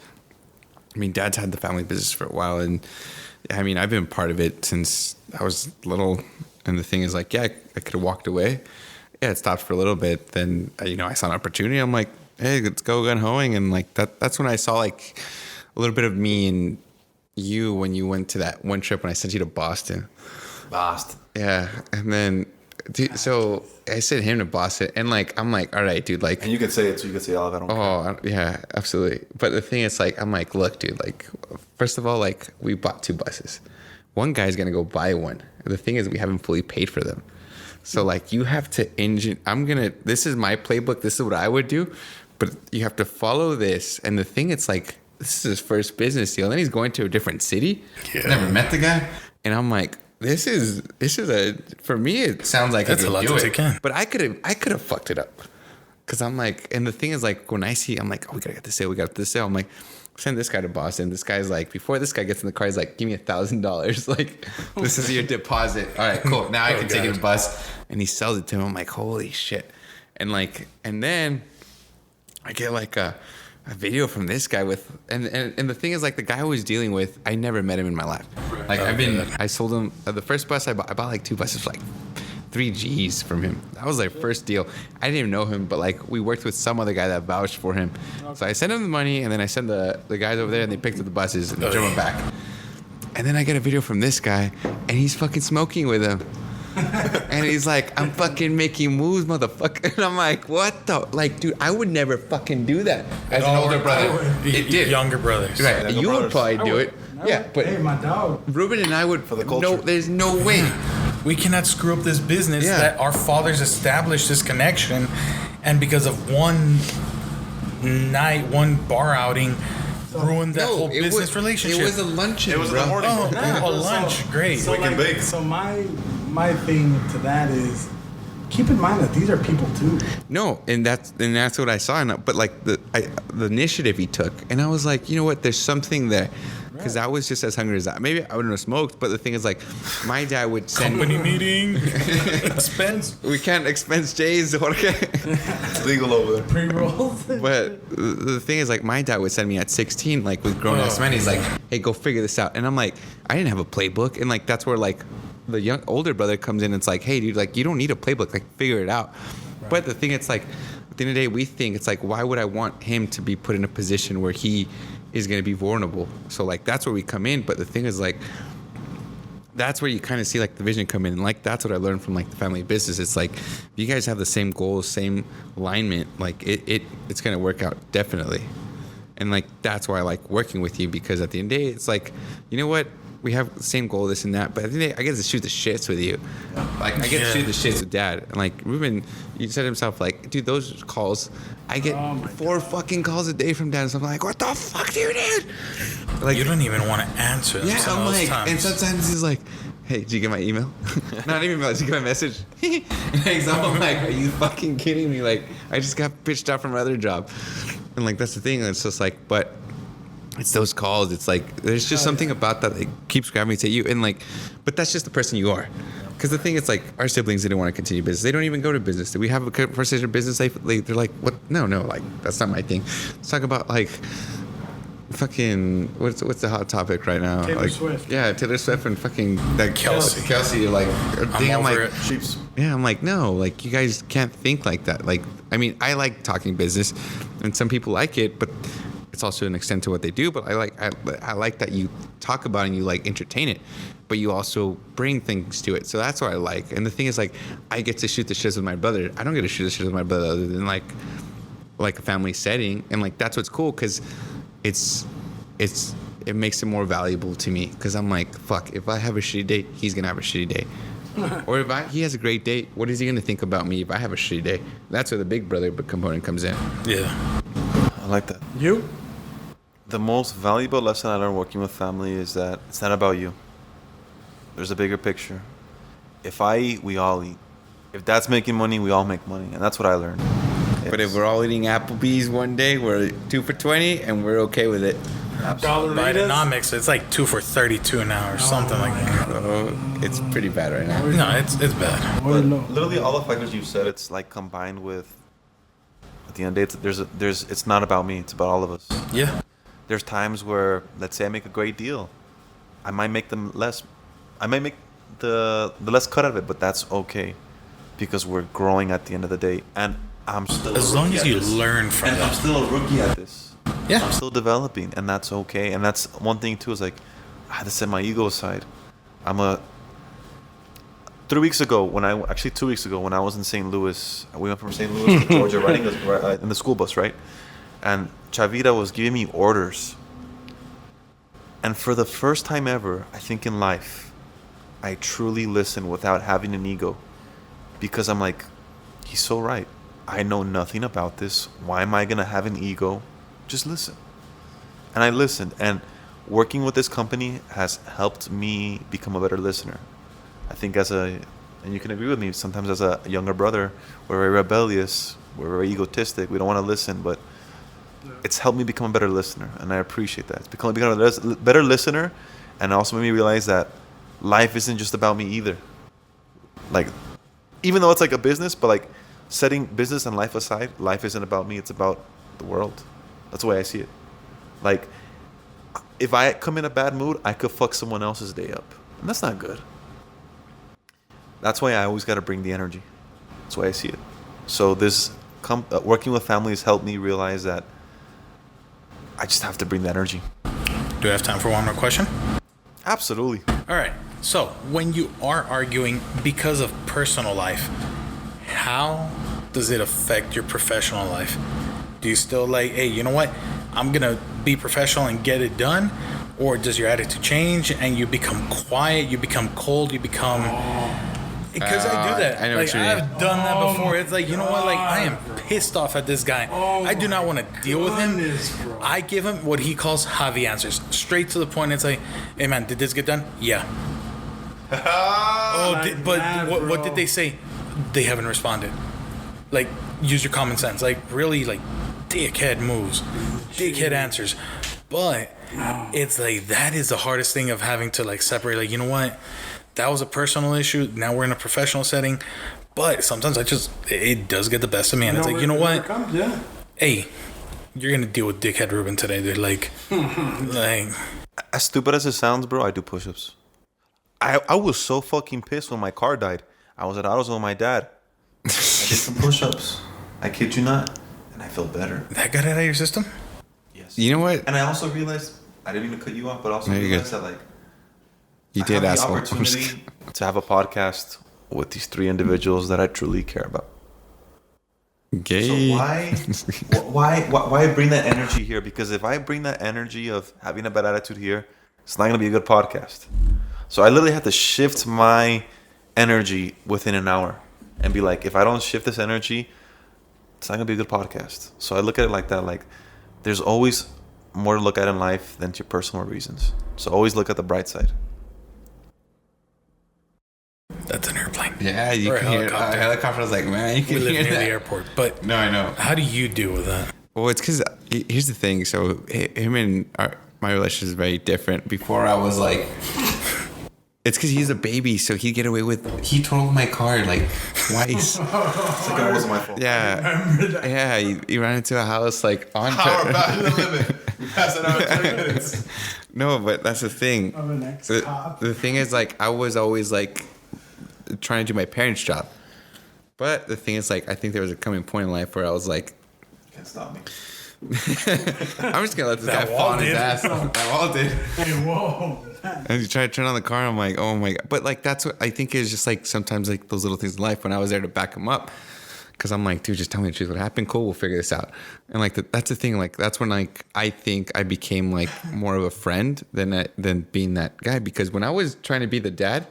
I mean, Dad's had the family business for a while, and I mean, I've been part of it since I was little. And the thing is, like, yeah, I could have walked away. Yeah, it stopped for a little bit. Then, I saw an opportunity. I'm like, hey, let's go gun hoeing. And like that's when I saw like a little bit of me and you when you went to that one trip when I sent you to Boston. Boston. Yeah, and then, dude, so I sent him to Boston, and like I'm like, all right, dude, like, And you could say it, so you could say all of it. I don't care. yeah, absolutely. But the thing is, like, I'm like, look, dude, like, first of all, like, we bought 2 buses. One guy's gonna go buy one. The thing is, we haven't fully paid for them. So like, you have to this is my playbook. This is what I would do, but you have to follow this. And the thing, it's like, this is his first business deal. And then he's going to a different city. Yeah. Never met the guy. And I'm like, this is for me, it sounds like That's I a lot can do to it. take in. But I could have fucked it up. Cause I'm like, and the thing is, like, when I see, I'm like, oh, we gotta get this sale. We got this sale. I'm like, send this guy to Boston. This guy's like, before this guy gets in the car, he's like, give me $1,000. Like, this is your deposit. All right, cool. Now I can take the bus. And he sells it to him. I'm like, holy shit. And like, and then I get like a video from this guy with, and the thing is, like, the guy I was dealing with, I never met him in my life. Like, I sold him the first bus I bought like 2 buses for like 3 G's from him. That was like first deal. I didn't even know him, but like we worked with some other guy that vouched for him. So I sent him the money, and then I sent the guys over there, and they picked up the buses and drove them back. And then I get a video from this guy, and he's fucking smoking with him. And he's like, I'm fucking making moves, motherfucker. And I'm like, what the? Like, dude, I would never fucking do that as an older brother. It did. Younger brothers. Right. Younger You would brothers. probably do it. Yeah, but Hey, my dog. Ruben and I would. For the culture. No, there's no way. We cannot screw up this business Yeah. that our fathers established this connection, and because of one night, one bar outing, ruined that whole business relationship. It was a luncheon. It was in bro. the morning. Oh, a lunch, great. So, We can bake. so my thing to that is, keep in mind that these are people too. No, and that's what I saw. But like the initiative he took, and I was like, you know what? There's something there, because I was just as hungry as that. Maybe I wouldn't have smoked, but the thing is, like, my dad would send Company meeting, expense. We can't expense J's, Jorge. It's legal over there. Pre-rolls. But the thing is, like, my dad would send me at 16, like, with grown-ass men. He's like, hey, go figure this out. And I'm like, I didn't have a playbook. And, like, that's where, like, the older brother comes in and it's like, hey, dude, like, you don't need a playbook. Like, figure it out. Right. But the thing, it's like, at the end of the day, we think, it's like, why would I want him to be put in a position where he is going to be vulnerable? So, like, that's where we come in. But the thing is, like, that's where you kind of see, like, the vision come in. And, like, that's what I learned from, like, the family business. It's like, if you guys have the same goals, same alignment, like, it's going to work out definitely. And, like, that's why I like working with you, because at the end of the day, it's like, you know what? We have the same goal, this and that, but at the end of the day, I get to shoot the shits with you. Like, I get to shoot the shits with Dad. And, like, Ruben, you said himself, like, dude, those calls, I get 4 fucking calls a day from Dad. So I'm like, what the fuck do you do? Like, You don't even want to answer them. yeah, some I'm of those like, times. and sometimes he's like, hey, did you get my email? Not even email, did you get my message? Like, so I'm like, are you fucking kidding me? Like, I just got pitched out from my other job. And, like, that's the thing. It's just like, but it's those calls. It's like, there's just something about that keeps gravitating to you. And, like, but that's just the person you are. Because the thing is, like, our siblings didn't want to continue business. They don't even go to business. Do we have a conversation of business? They're like, what? No, like, that's not my thing. Let's talk about, like, fucking what's the hot topic right now? Taylor like, Swift. Yeah, Taylor Swift and fucking that Kelsey. Kelsey, like, I'm like, over it. Sheeps. yeah, I'm like, no, like you guys can't think like that. Like, I mean, I like talking business, and some people like it, but it's also an extent to what they do. But I like that you talk about it and you like entertain it, but you also bring things to it. So that's what I like. And the thing is, like, I get to shoot the shit with my brother. I don't get to shoot the shit with my brother other than like a family setting, and like that's what's cool because it makes it more valuable to me because I'm like, fuck, if I have a shitty day, he's gonna have a shitty day. Or if he has a great day, what is he gonna think about me if I have a shitty day? That's where the big brother component comes in. Yeah. I like that. You? The most valuable lesson I learned working with family is that it's not about you. There's a bigger picture. If I eat, we all eat. If Dad's making money, we all make money, and that's what I learned. But if we're all eating Applebee's one day, we're 2 for $20 and we're okay with it. Bidenomics, it's like 2 for 32 now or something like that. Oh, it's pretty bad right now. No, it's bad. But literally all the factors you said, it's like combined with. At the end of the day, it's not about me. It's about all of us. Yeah. There's times where, let's say, I make a great deal, I might make them less. I might make the less cut of it, but that's okay, because we're growing at the end of the day, and I'm still. As long as you learn from and that. I'm still a rookie at this. Yeah. I'm still developing, and that's okay. And that's one thing too. Is like, I had to set my ego aside. 2 weeks ago when I was in St. Louis, we went from St. Louis to Georgia riding in the school bus, right? And Chavita was giving me orders. And for the first time ever, I think in life, I truly listened without having an ego, because I'm like, he's so right. I know nothing about this. Why am I gonna have an ego? Just listen. And I listened, and working with this company has helped me become a better listener. I think and you can agree with me, sometimes as a younger brother, we're very rebellious, we're very egotistic, we don't want to listen, but it's helped me become a better listener, and I appreciate that. It's become a better listener, and also made me realize that life isn't just about me either. Like, even though it's like a business, but like setting business and life aside, life isn't about me, it's about the world. That's the way I see it. Like, if I come in a bad mood, I could fuck someone else's day up, and that's not good. That's why I always got to bring the energy. That's why I see it. So this working with families helped me realize that I just have to bring the energy. Do we have time for one more question? Absolutely. All right. So when you are arguing because of personal life, how does it affect your professional life? Do you still like, hey, you know what? I'm going to be professional and get it done? Or does your attitude change and you become quiet, you become cold, you become... Because I do that. I know like, what you mean. I've done that before. It's like, you know what? Like, I am pissed off at this guy. I do not want to deal with him. I give him what he calls Javi answers. Straight to the point. It's like, hey, man, did this get done? Yeah. What did they say? They haven't responded. Like, use your common sense. Like, really, like, dickhead moves. Dickhead answers. But it's like, that is the hardest thing of having to, like, separate. Like, you know what? That was a personal issue. Now we're in a professional setting. But sometimes it does get the best of me. And it's like, you know what? Hey, you're going to deal with dickhead Ruben today. They're like, As stupid as it sounds, bro, I do push-ups. I was so fucking pissed when my car died. I was at AutoZone with my dad. I did some push-ups. I kid you not. And I feel better. that got it out of your system? Yes. You know what? And I also realized, I didn't mean to cut you off, but also No, you're realized good. that, like, You I did, have asshole. the opportunity to have a podcast with these three individuals that I truly care about. Gay. So why bring that energy here? Because if I bring that energy of having a bad attitude here, it's not going to be a good podcast. So I literally have to shift my energy within an hour and be like, if I don't shift this energy, it's not going to be a good podcast. So I look at it like that. Like, there's always more to look at in life than your personal reasons. So always look at the bright side. That's an airplane. Yeah, you Or a can hear helicopter. a helicopter. I was like, man, you We can live hear near that. the airport. But No, I know. how do you deal with that? Well, it's because here's the thing. So him and my relationship is very different. Before I was like, it's because he's a baby, so he'd get away with. He totaled my car like twice. It's like it wasn't my fault. Yeah, yeah. He ran into a house like on. Power back to the limit. Pass it out in 20 minutes. No, but that's the thing. I'm an ex-cop. The thing is, like, I was always like trying to do my parents' job. But the thing is, like, I think there was a coming point in life where I was like, Can't stop me. I'm just gonna let this That guy fall wall on his did. ass. That wall did. Hey, whoa. And you try to turn on the car, I'm like, oh my god. But like, that's what I think is just like sometimes like those little things in life when I was there to back him up. Cause I'm like, dude, just tell me the truth. What happened? Cool, we'll figure this out. And like, that's the thing. Like, that's when like I think I became like more of a friend than being that guy. Because when I was trying to be the dad,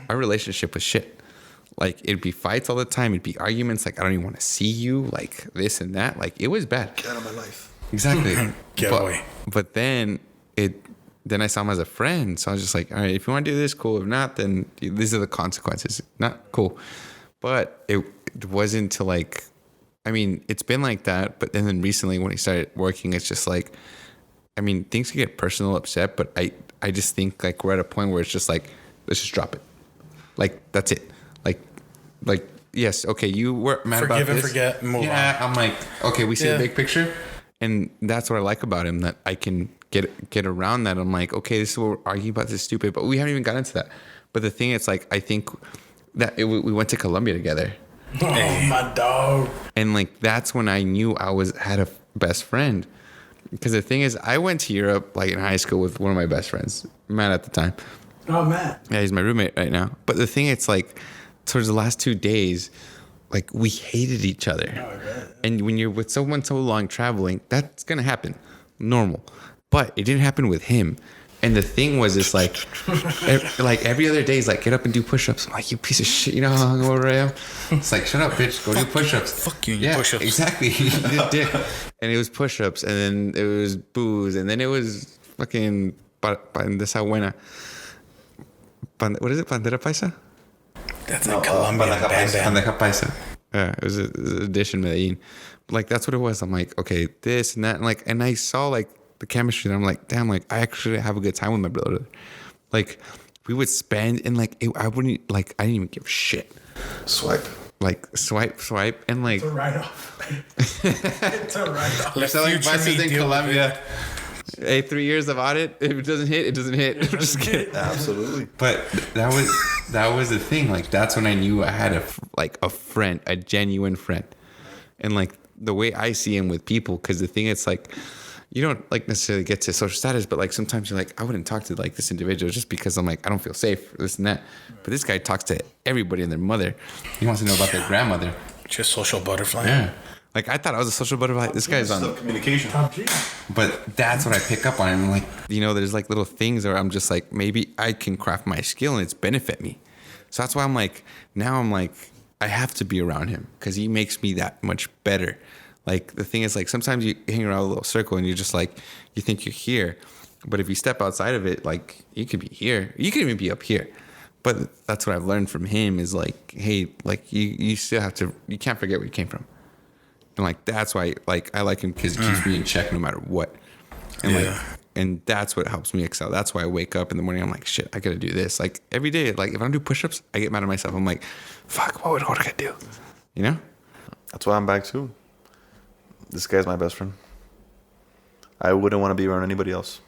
our relationship was shit. Like, it'd be fights all the time. It'd be arguments. Like, I don't even want to see you. Like this and that. Like, it was bad. Get out of my life. Exactly. Get away. But then I saw him as a friend. So I was just like, all right, if you want to do this, cool. If not, then these are the consequences. Not cool. But it wasn't until like, I mean, it's been like that. But then recently when he started working, it's just like, I mean, things can get personal upset. But I just think like we're at a point where it's just like, let's just drop it. Like, that's it. Like yes, okay, you were mad about Forgive and this. forget, move yeah, on. I'm like, okay, we see Yeah. the big picture. And that's what I like about him, that I can get around that. I'm like, okay, this is what we're arguing about. This is stupid, but we haven't even got into that. But the thing, it's like, I think that we went to Colombia together, Oh, my dog. and like that's when I knew I had a best friend. Because the thing is, I went to Europe like in high school with one of my best friends, Matt at the time. Oh, man. Yeah, he's my roommate right now. But the thing, it's like towards the last 2 days, like we hated each other. And when you're with someone so long traveling, that's gonna happen, normal. But it didn't happen with him. And the thing was, it's like, like every other day, he's like, get up and do push-ups. I'm like, you piece of shit, you know how hungover I am? It's like, shut up, bitch, go do push-ups. Fuck you, Yeah, push-ups. exactly. You dick. And it was push-ups, and then it was booze, and then it was fucking bandesa buena. What is it? Bandera paisa? That's a Colombian band. Bandeja paisa. Yeah, it was a dish in Medellin. Like, that's what it was. I'm like, okay, this and that. And like, and I saw like the chemistry, and I'm like, damn, like I actually have a good time with my brother. Like, we would spend, and like, I didn't even give a shit. Swipe. Like, swipe, and like, It's a write-off. It's a write-off. we're selling future buses me in deal with Colombia. Hey, 3 years of audit. If it doesn't hit, it doesn't hit. I'm just kidding. Absolutely. But that was the thing. Like, that's when I knew I had a friend, a genuine friend. And like the way I see him with people, because the thing, it's like, you don't like necessarily get to social status, but like sometimes you're like, I wouldn't talk to like this individual just because I'm like, I don't feel safe, this and that. But this guy talks to everybody and their mother. He wants to know about their grandmother. Just social butterfly. Yeah. Like, I thought I was a social butterfly. This guy's on. Communication. Top G. But that's what I pick up on. And like, there's like little things where I'm just like, maybe I can craft my skill and it's benefit me. So that's why I'm like, now I'm like, I have to be around him because he makes me that much better. Like, the thing is, like, sometimes you hang around a little circle and you're just like, you think you're here. But if you step outside of it, like, you could be here. You could even be up here. But that's what I've learned from him is like, hey, like, you still have to, you can't forget where you came from. And like, that's why, like, I like him because he keeps me in check no matter what. And like, and that's what helps me excel. That's why I wake up in the morning. I'm like, shit, I gotta do this. Like, every day, like, if I don't do push-ups, I get mad at myself. I'm like, fuck, what would Jorge do? You know? That's why I'm back too. This guy's my best friend. I wouldn't want to be around anybody else.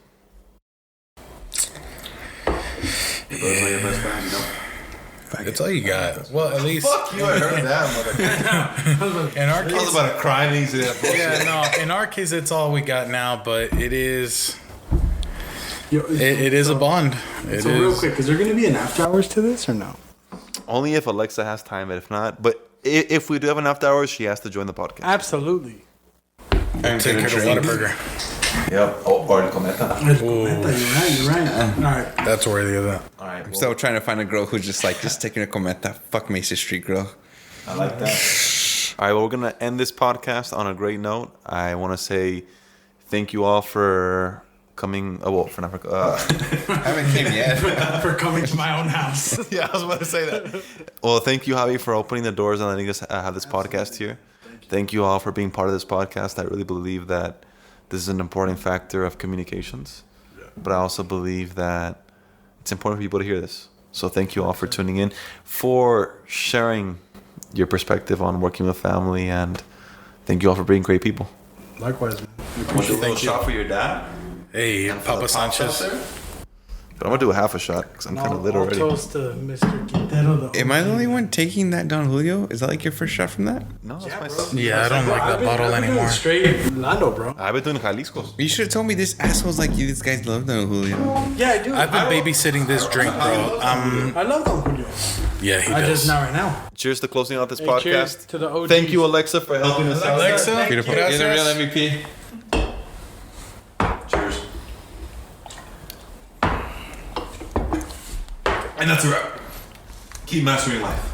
Those are your best friends, you know? That's all you got. Well, at least Fuck you, I heard that, motherfucker. in our I was case, about to cry and easy that bullshit. yeah, no, in our case, it's all we got now. But it is a bond. So real quick, is there going to be an after hours to this or no? Only if Alexa has time, but if not, but if we do have enough hours, she has to join the podcast. Absolutely. Take her to Whataburger. Yep. Oh, or Cometa. You're right. All right. That's worthy of that. All right. I'm still trying to find a girl who's just like, just taking a cometa. Fuck Mason Street girl. I like that. All right, well, we're going to end this podcast on a great note. I want to say thank you all for coming. For not I haven't came yet. For coming to my own house. yeah, I was about to say that. Well, thank you, Javi, for opening the doors and letting us have this podcast here. Thank you all for being part of this podcast. I really believe that this is an important factor of communications, but I also believe that it's important for people to hear this. So thank you all for tuning in, for sharing your perspective on working with family, and thank you all for being great people. Likewise, man. Want to do a little Thank you. shot for your dad? Hey, And for Papa the pops out Sanchez. there? But I'm gonna do a half a shot because I'm kind of lit I'll already. toast to Mr. Quintero. Am I the only one taking that Don Julio? Is that like your first shot from that? No, that's Yeah, my bro. Yeah, I don't like that bottle I've been anymore. Straight Lando, bro. I've been doing Jalisco's. You should have told me this asshole's like you. These guys love Don Julio. Yeah, I do. I've been babysitting this drink, bro. I love Don Julio. Yeah, he I does. just not right now. Cheers to closing out this Hey, podcast. cheers to the OGs. Thank you, Alexa, for helping us out. Alexa, Beautiful. gracias. You're the real MVP. Cheers. And that's a wrap. Keep mastering life.